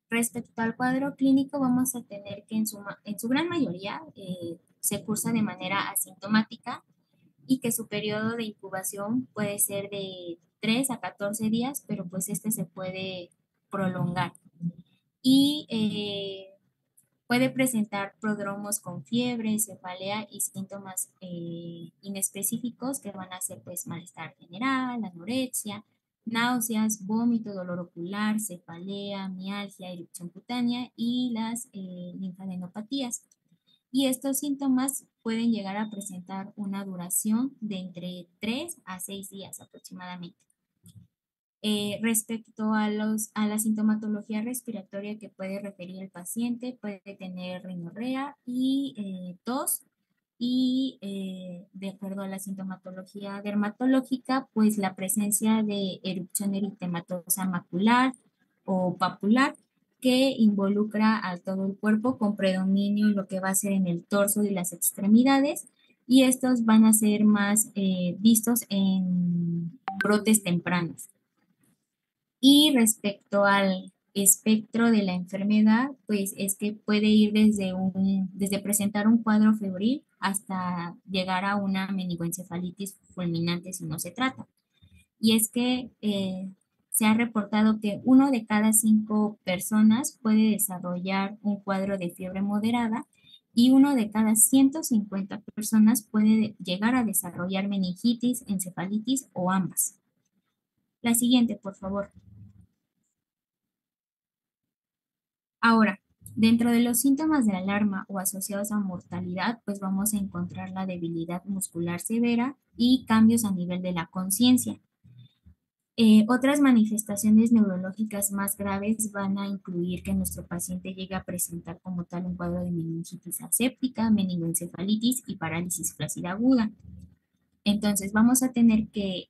Respecto al cuadro clínico, vamos a tener que en su gran mayoría se cursa de manera asintomática, y que su periodo de incubación puede ser de 3 a 14 días, pero pues se puede prolongar. Y puede presentar prodromos con fiebre, cefalea y síntomas inespecíficos que van a ser pues malestar general, anorexia, náuseas, vómito, dolor ocular, cefalea, mialgia, erupción cutánea y las linfadenopatías. Y estos síntomas pueden llegar a presentar una duración de entre 3 a 6 días aproximadamente. Respecto a la sintomatología respiratoria que puede referir el paciente, puede tener rinorrea y tos, y de acuerdo a la sintomatología dermatológica, pues la presencia de erupción eritematosa macular o papular, que involucra a todo el cuerpo con predominio en lo que va a ser en el torso y las extremidades, y estos van a ser más vistos en brotes tempranos. Y respecto al espectro de la enfermedad, pues es que puede ir desde presentar un cuadro febril hasta llegar a una meningoencefalitis fulminante si no se trata. Y es que se ha reportado que 1 de cada 5 personas puede desarrollar un cuadro de fiebre moderada y 1 de cada 150 personas puede llegar a desarrollar meningitis, encefalitis o ambas. La siguiente, por favor. Ahora, dentro de los síntomas de alarma o asociados a mortalidad, pues vamos a encontrar la debilidad muscular severa y cambios a nivel de la conciencia. Otras manifestaciones neurológicas más graves van a incluir que nuestro paciente llegue a presentar como tal un cuadro de meningitis aséptica, meningoencefalitis y parálisis flácida aguda. Entonces vamos a tener que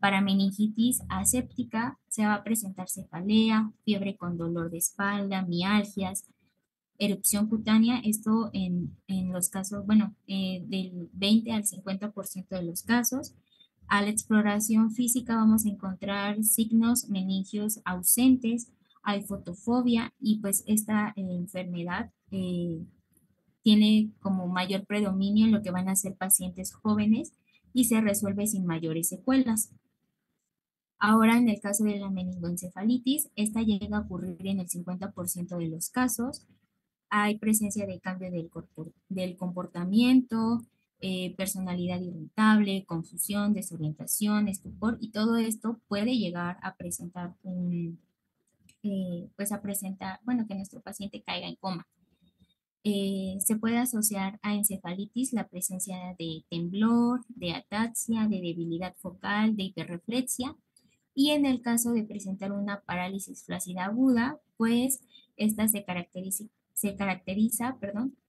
para meningitis aséptica se va a presentar cefalea, fiebre con dolor de espalda, mialgias, erupción cutánea, esto en los casos, bueno, del 20 al 50% de los casos. A la exploración física vamos a encontrar signos meningios ausentes, hay fotofobia y pues esta enfermedad tiene como mayor predominio en lo que van a ser pacientes jóvenes y se resuelve sin mayores secuelas. Ahora, en el caso de la meningoencefalitis, esta llega a ocurrir en el 50% de los casos. Hay presencia de cambio del comportamiento, personalidad irritable, confusión, desorientación, estupor, y todo esto puede llegar a presentar bueno, que nuestro paciente caiga en coma. Se puede asociar a encefalitis la presencia de temblor, de ataxia, de debilidad focal, de hiperreflexia. Y en el caso de presentar una parálisis flácida aguda, pues esta se caracteriza,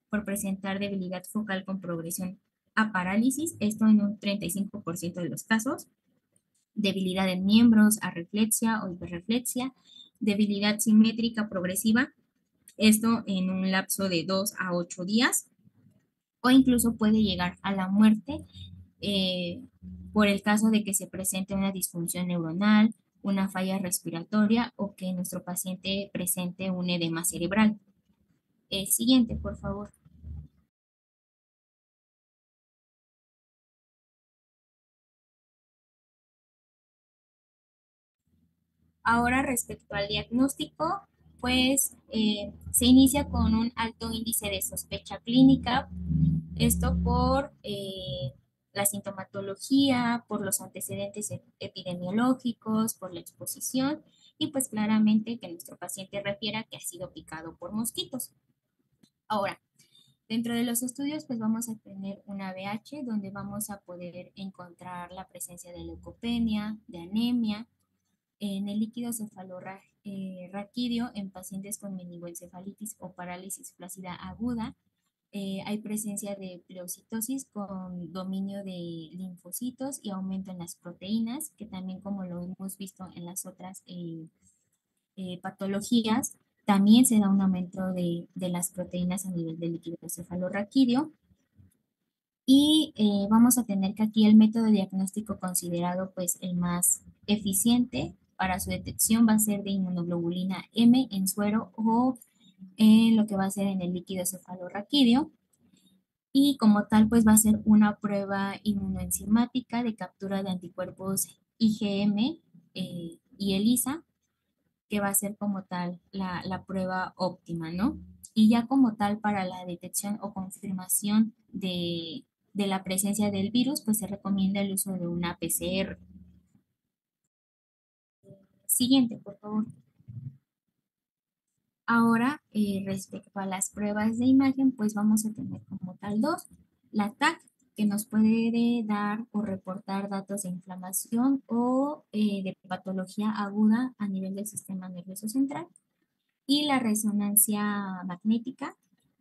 por presentar debilidad focal con progresión a parálisis, esto en un 35% de los casos, debilidad en miembros, arreflexia o hiperreflexia, debilidad simétrica progresiva, esto en un lapso de 2 a 8 días, o incluso puede llegar a la muerte eh, por el caso de que se presente una disfunción neuronal, una falla respiratoria o que nuestro paciente presente un edema cerebral. Siguiente, por favor. Ahora, respecto al diagnóstico, pues se inicia con un alto índice de sospecha clínica, esto por la sintomatología, por los antecedentes epidemiológicos, por la exposición y pues claramente que nuestro paciente refiera que ha sido picado por mosquitos. Ahora, dentro de los estudios pues vamos a tener una VH donde vamos a poder encontrar la presencia de leucopenia, de anemia, en el líquido cefalorraquídeo en pacientes con meningoencefalitis o parálisis flácida aguda. Hay presencia de pleocitosis con dominio de linfocitos y aumento en las proteínas, que también como lo hemos visto en las otras patologías, también se da un aumento de las proteínas a nivel del líquido cefalorraquídeo. Y vamos a tener que aquí el método de diagnóstico considerado pues el más eficiente para su detección va a ser de inmunoglobulina M en suero o en lo que va a ser en el líquido cefalorraquídeo. Y como tal pues va a ser una prueba inmunoenzimática de captura de anticuerpos IgM y ELISA, que va a ser como tal la prueba óptima, ¿no? Y ya como tal para la detección o confirmación de la presencia del virus, pues se recomienda el uso de una PCR. Siguiente, por favor. Ahora, respecto a las pruebas de imagen, pues vamos a tener como tal dos. La TAC, que nos puede dar o reportar datos de inflamación o de patología aguda a nivel del sistema nervioso central. Y la resonancia magnética,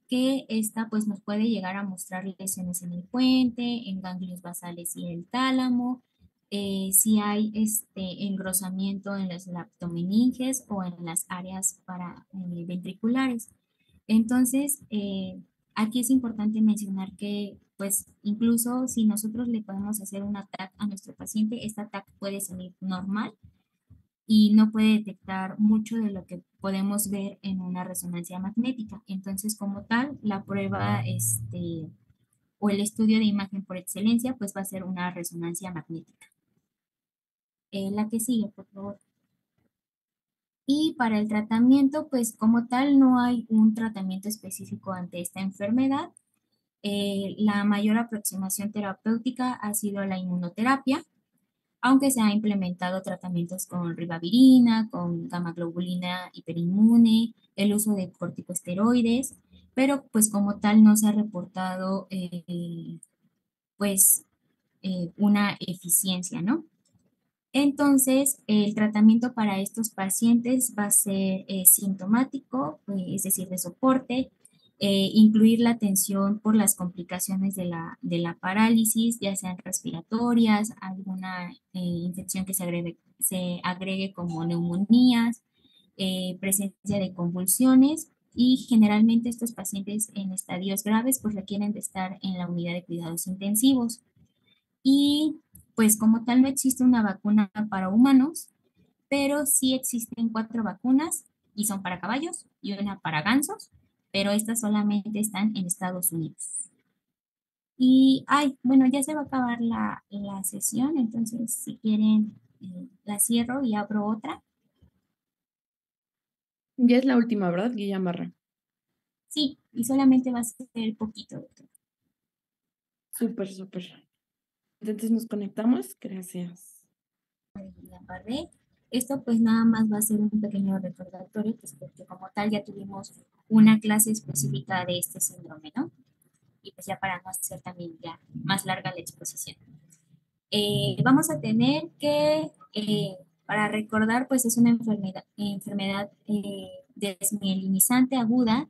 que esta pues nos puede llegar a mostrar lesiones en el puente, en ganglios basales y el tálamo, si hay engrosamiento en las leptomeninges o en las áreas ventriculares. Entonces, aquí es importante mencionar que pues incluso si nosotros le podemos hacer una TAC a nuestro paciente, esta TAC puede salir normal y no puede detectar mucho de lo que podemos ver en una resonancia magnética. Entonces, como tal, la prueba o el estudio de imagen por excelencia, pues va a ser una resonancia magnética. La que sigue, por favor. Y para el tratamiento, pues como tal, no hay un tratamiento específico ante esta enfermedad. La mayor aproximación terapéutica ha sido la inmunoterapia, aunque se ha implementado tratamientos con ribavirina, con gamma globulina hiperinmune, el uso de corticosteroides, pero pues como tal no se ha reportado pues una eficiencia, ¿no? Entonces, el tratamiento para estos pacientes va a ser sintomático, es decir, de soporte, incluir la atención por las complicaciones de la parálisis, ya sean respiratorias, alguna infección que se agregue como neumonías, presencia de convulsiones y generalmente estos pacientes en estadios graves pues requieren de estar en la unidad de cuidados intensivos. Y pues como tal no existe una vacuna para humanos, pero sí existen 4 vacunas y son para caballos y una para gansos, pero estas solamente están en Estados Unidos. Y, ay, bueno, ya se va a acabar la sesión, entonces si quieren la cierro y abro otra. Ya es la última, ¿verdad, Guillain-Barré? Sí, y solamente va a ser poquito, doctor. Súper, súper. Entonces nos conectamos. Gracias. La barré. Esto pues nada más va a ser un pequeño recordatorio, pues porque como tal ya tuvimos una clase específica de este síndrome, ¿no? Y pues ya para no hacer también ya más larga la exposición. Vamos a tener que, para recordar, pues es una enfermedad desmielinizante aguda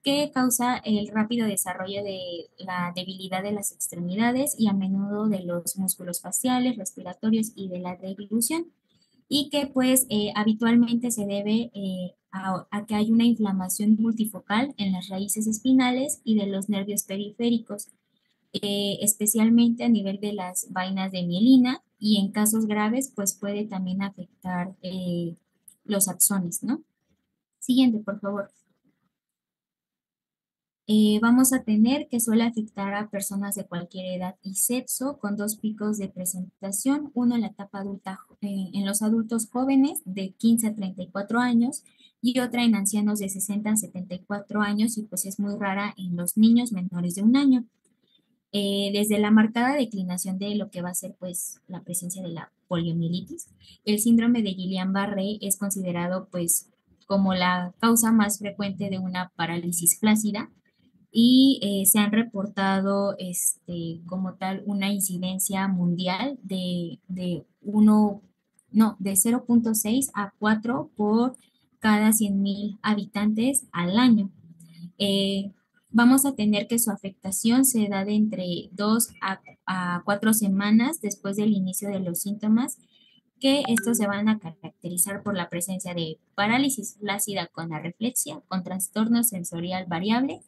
que causa el rápido desarrollo de la debilidad de las extremidades y a menudo de los músculos faciales, respiratorios y de la deglución y que pues habitualmente se debe a que hay una inflamación multifocal en las raíces espinales y de los nervios periféricos, especialmente a nivel de las vainas de mielina y en casos graves pues puede también afectar los axones, ¿no? Siguiente, por favor. Vamos a tener que suele afectar a personas de cualquier edad y sexo con 2 picos de presentación, uno en la etapa adulta, en los adultos jóvenes de 15 a 34 años y otra en ancianos de 60 a 74 años y pues es muy rara en los niños menores de 1 año. Desde la marcada declinación de lo que va a ser pues la presencia de la poliomielitis, el síndrome de Guillain-Barré es considerado pues como la causa más frecuente de una parálisis flácida y se han reportado como tal una incidencia mundial de 0.6 a 4 por cada 100.000 habitantes al año. Eh, Vamos a tener que su afectación se da de entre 2 a 4 semanas después del inicio de los síntomas, que estos se van a caracterizar por la presencia de parálisis flácida con arreflexia, con trastorno sensorial variable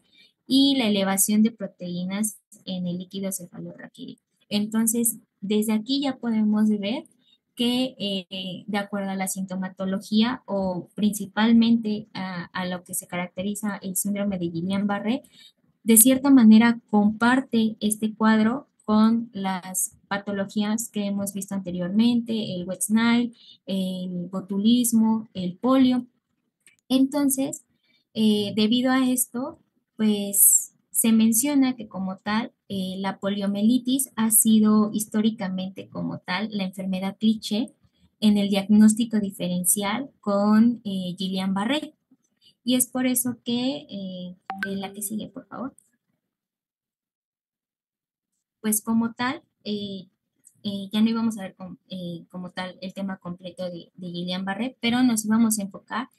y la elevación de proteínas en el líquido cefalorraquídeo. Entonces, desde aquí ya podemos ver que de acuerdo a la sintomatología o principalmente a lo que se caracteriza el síndrome de Guillain-Barré, de cierta manera comparte este cuadro con las patologías que hemos visto anteriormente, el West Nile, el botulismo, el polio. Entonces, debido a esto, pues se menciona que como tal, la poliomielitis ha sido históricamente como tal la enfermedad cliché en el diagnóstico diferencial con Guillain-Barré. Y es por eso que, la que sigue, por favor, pues como tal, ya no íbamos a ver como tal el tema completo de Guillain-Barré, pero nos íbamos a enfocar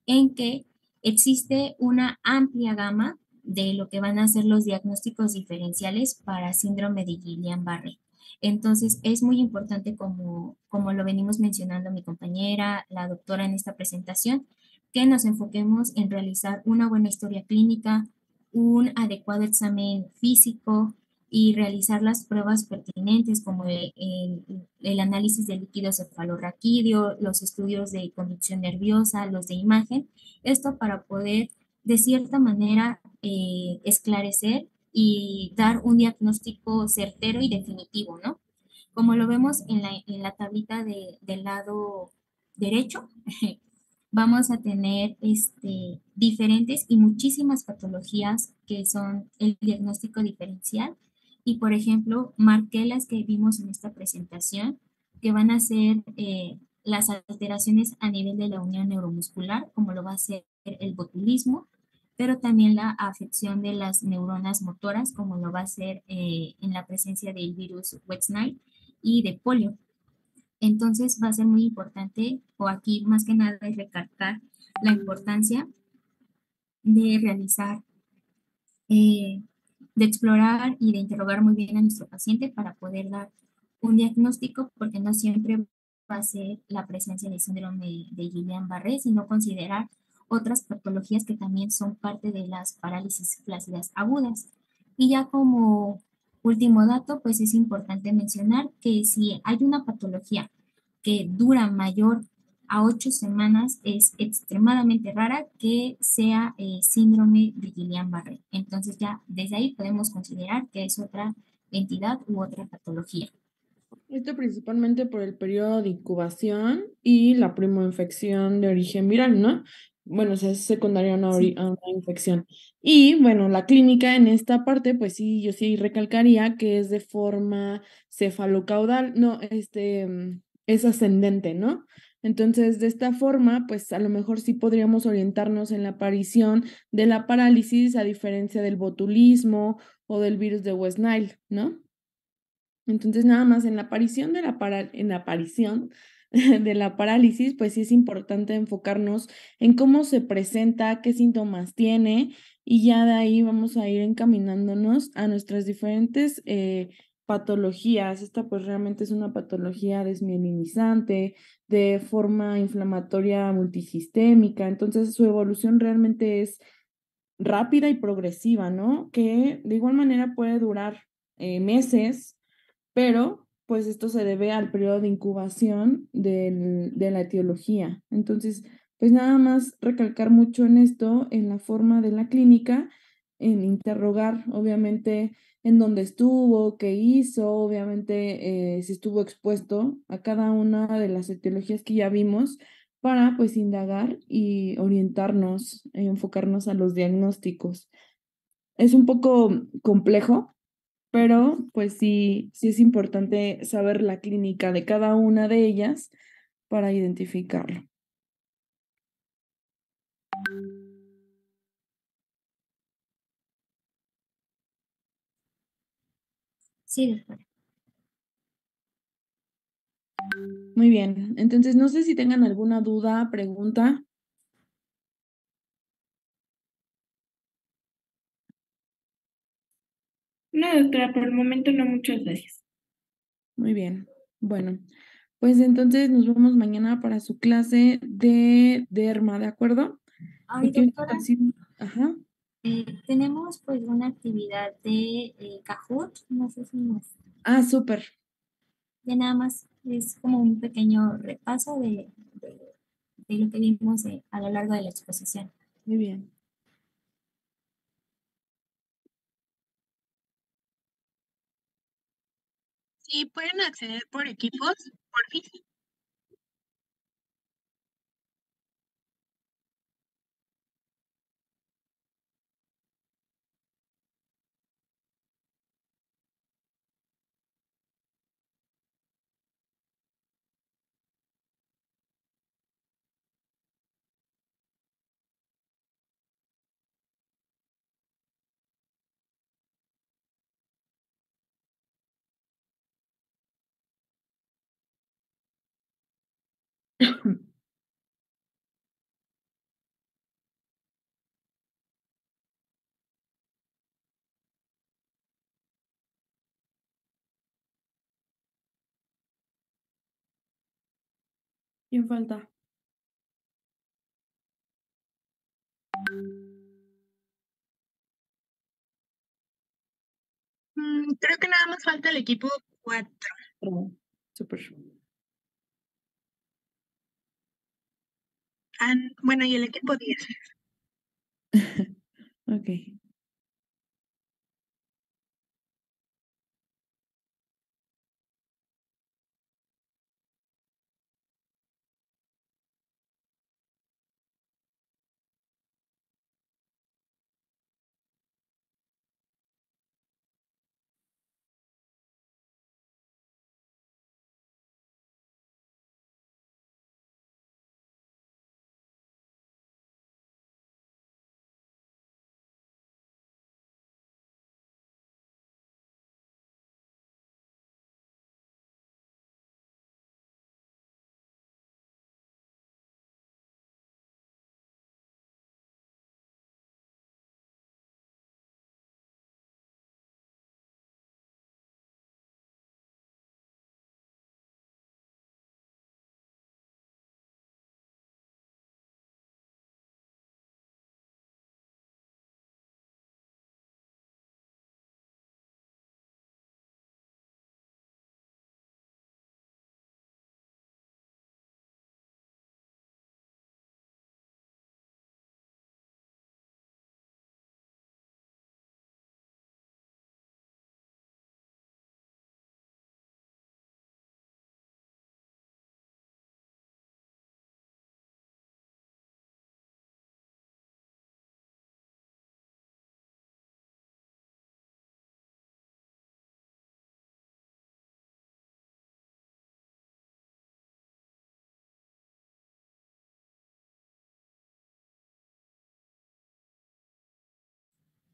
en que existe una amplia gama de lo que van a ser los diagnósticos diferenciales para síndrome de Guillain-Barré. Entonces, es muy importante, como lo venimos mencionando mi compañera, la doctora en esta presentación, que nos enfoquemos en realizar una buena historia clínica, un adecuado examen físico, y realizar las pruebas pertinentes como el análisis de líquido cefalorraquídeo, los estudios de conducción nerviosa, los de imagen, esto para poder de cierta manera esclarecer y dar un diagnóstico certero y definitivo, ¿no? Como lo vemos en la tablita del lado derecho, vamos a tener diferentes y muchísimas patologías que son el diagnóstico diferencial. Y por ejemplo, marqué las que vimos en esta presentación, que van a ser las alteraciones a nivel de la unión neuromuscular, como lo va a ser el botulismo, pero también la afección de las neuronas motoras, como lo va a ser en la presencia del virus West-Nile y de polio. Entonces va a ser muy importante, o aquí más que nada es recalcar la importancia de realizar, eh, de explorar y de interrogar muy bien a nuestro paciente para poder dar un diagnóstico, porque no siempre va a ser la presencia de síndrome de Guillain-Barré, sino considerar otras patologías que también son parte de las parálisis flácidas agudas. Y ya como último dato, pues es importante mencionar que si hay una patología que dura mayor a 8 semanas, es extremadamente rara que sea síndrome de Guillain-Barré. Entonces ya desde ahí podemos considerar que es otra entidad u otra patología. Esto principalmente por el periodo de incubación y la primoinfección de origen viral, ¿no? Bueno, o sea, es secundaria a Sí. a una infección. Y bueno, la clínica en esta parte, pues sí, yo sí recalcaría que es de forma cefalocaudal, no, es ascendente, ¿no? Entonces, de esta forma, pues a lo mejor sí podríamos orientarnos en la aparición de la parálisis, a diferencia del botulismo o del virus de West Nile, ¿no? Entonces, nada más en la aparición de en la aparición de la parálisis, pues sí es importante enfocarnos en cómo se presenta, qué síntomas tiene, y ya de ahí vamos a ir encaminándonos a nuestras diferentes patologías. Esta pues realmente es una patología desmielinizante, de forma inflamatoria multisistémica, entonces su evolución realmente es rápida y progresiva, ¿no? Que de igual manera puede durar meses, pero pues esto se debe al periodo de incubación de la etiología. Entonces, pues nada más recalcar mucho en esto, en la forma de la clínica, en interrogar, obviamente, en dónde estuvo, qué hizo, obviamente, si estuvo expuesto a cada una de las etiologías que ya vimos, para pues indagar y orientarnos, enfocarnos a los diagnósticos. Es un poco complejo, pero pues sí, sí es importante saber la clínica de cada una de ellas para identificarlo. Sí, doctora. Muy bien, entonces no sé si tengan alguna duda, pregunta. No, doctora, por el momento no, muchas gracias. Muy bien, bueno, pues entonces nos vemos mañana para su clase de derma, ¿de acuerdo? Ay, Cualquier doctora, situación, ajá. tenemos pues una actividad de Kahoot, no sé si nos, Ah, súper, ya nada más es como un pequeño repaso de lo que vimos a lo largo de la exposición. muy bien. Sí, pueden acceder por equipos, por fin. ¿Quién falta? Creo que nada más falta el equipo 4. Oh, súper. Bueno, y el equipo 10. Ok.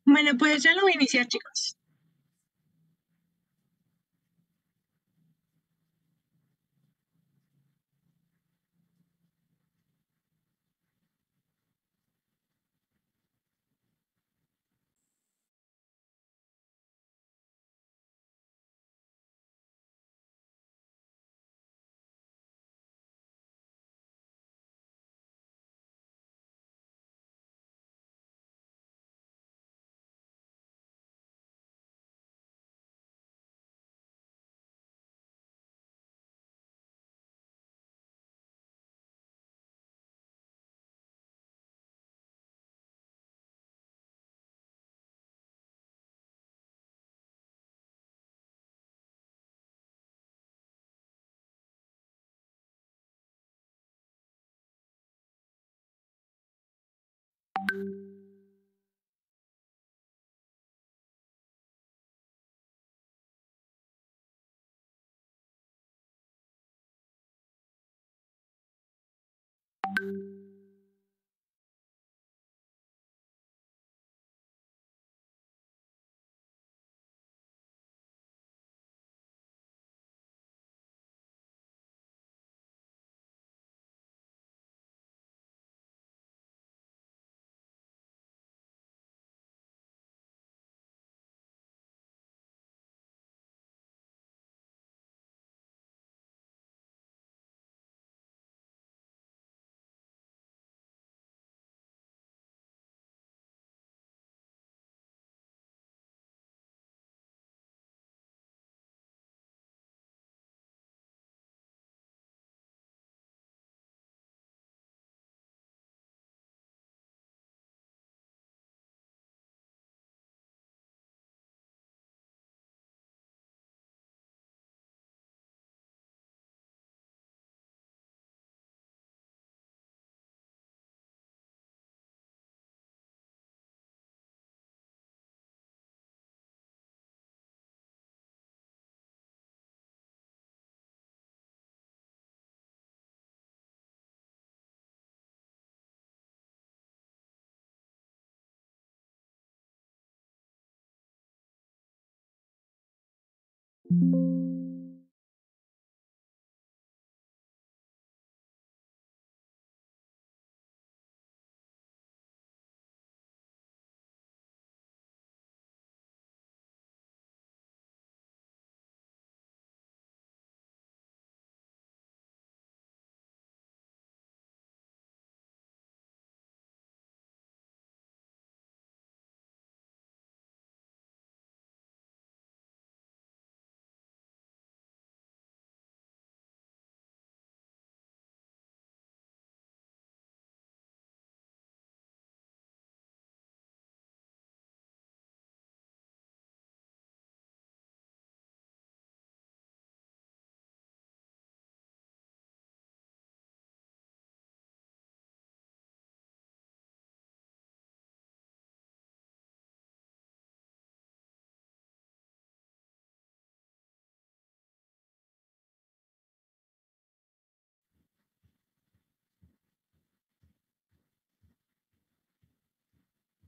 Bueno, pues ya lo voy a iniciar, chicos.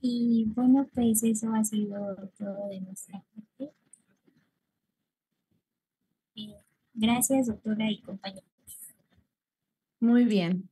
Y bueno, pues eso ha sido todo de nuestra parte. Eh, Gracias, doctora y compañeros. Muy bien.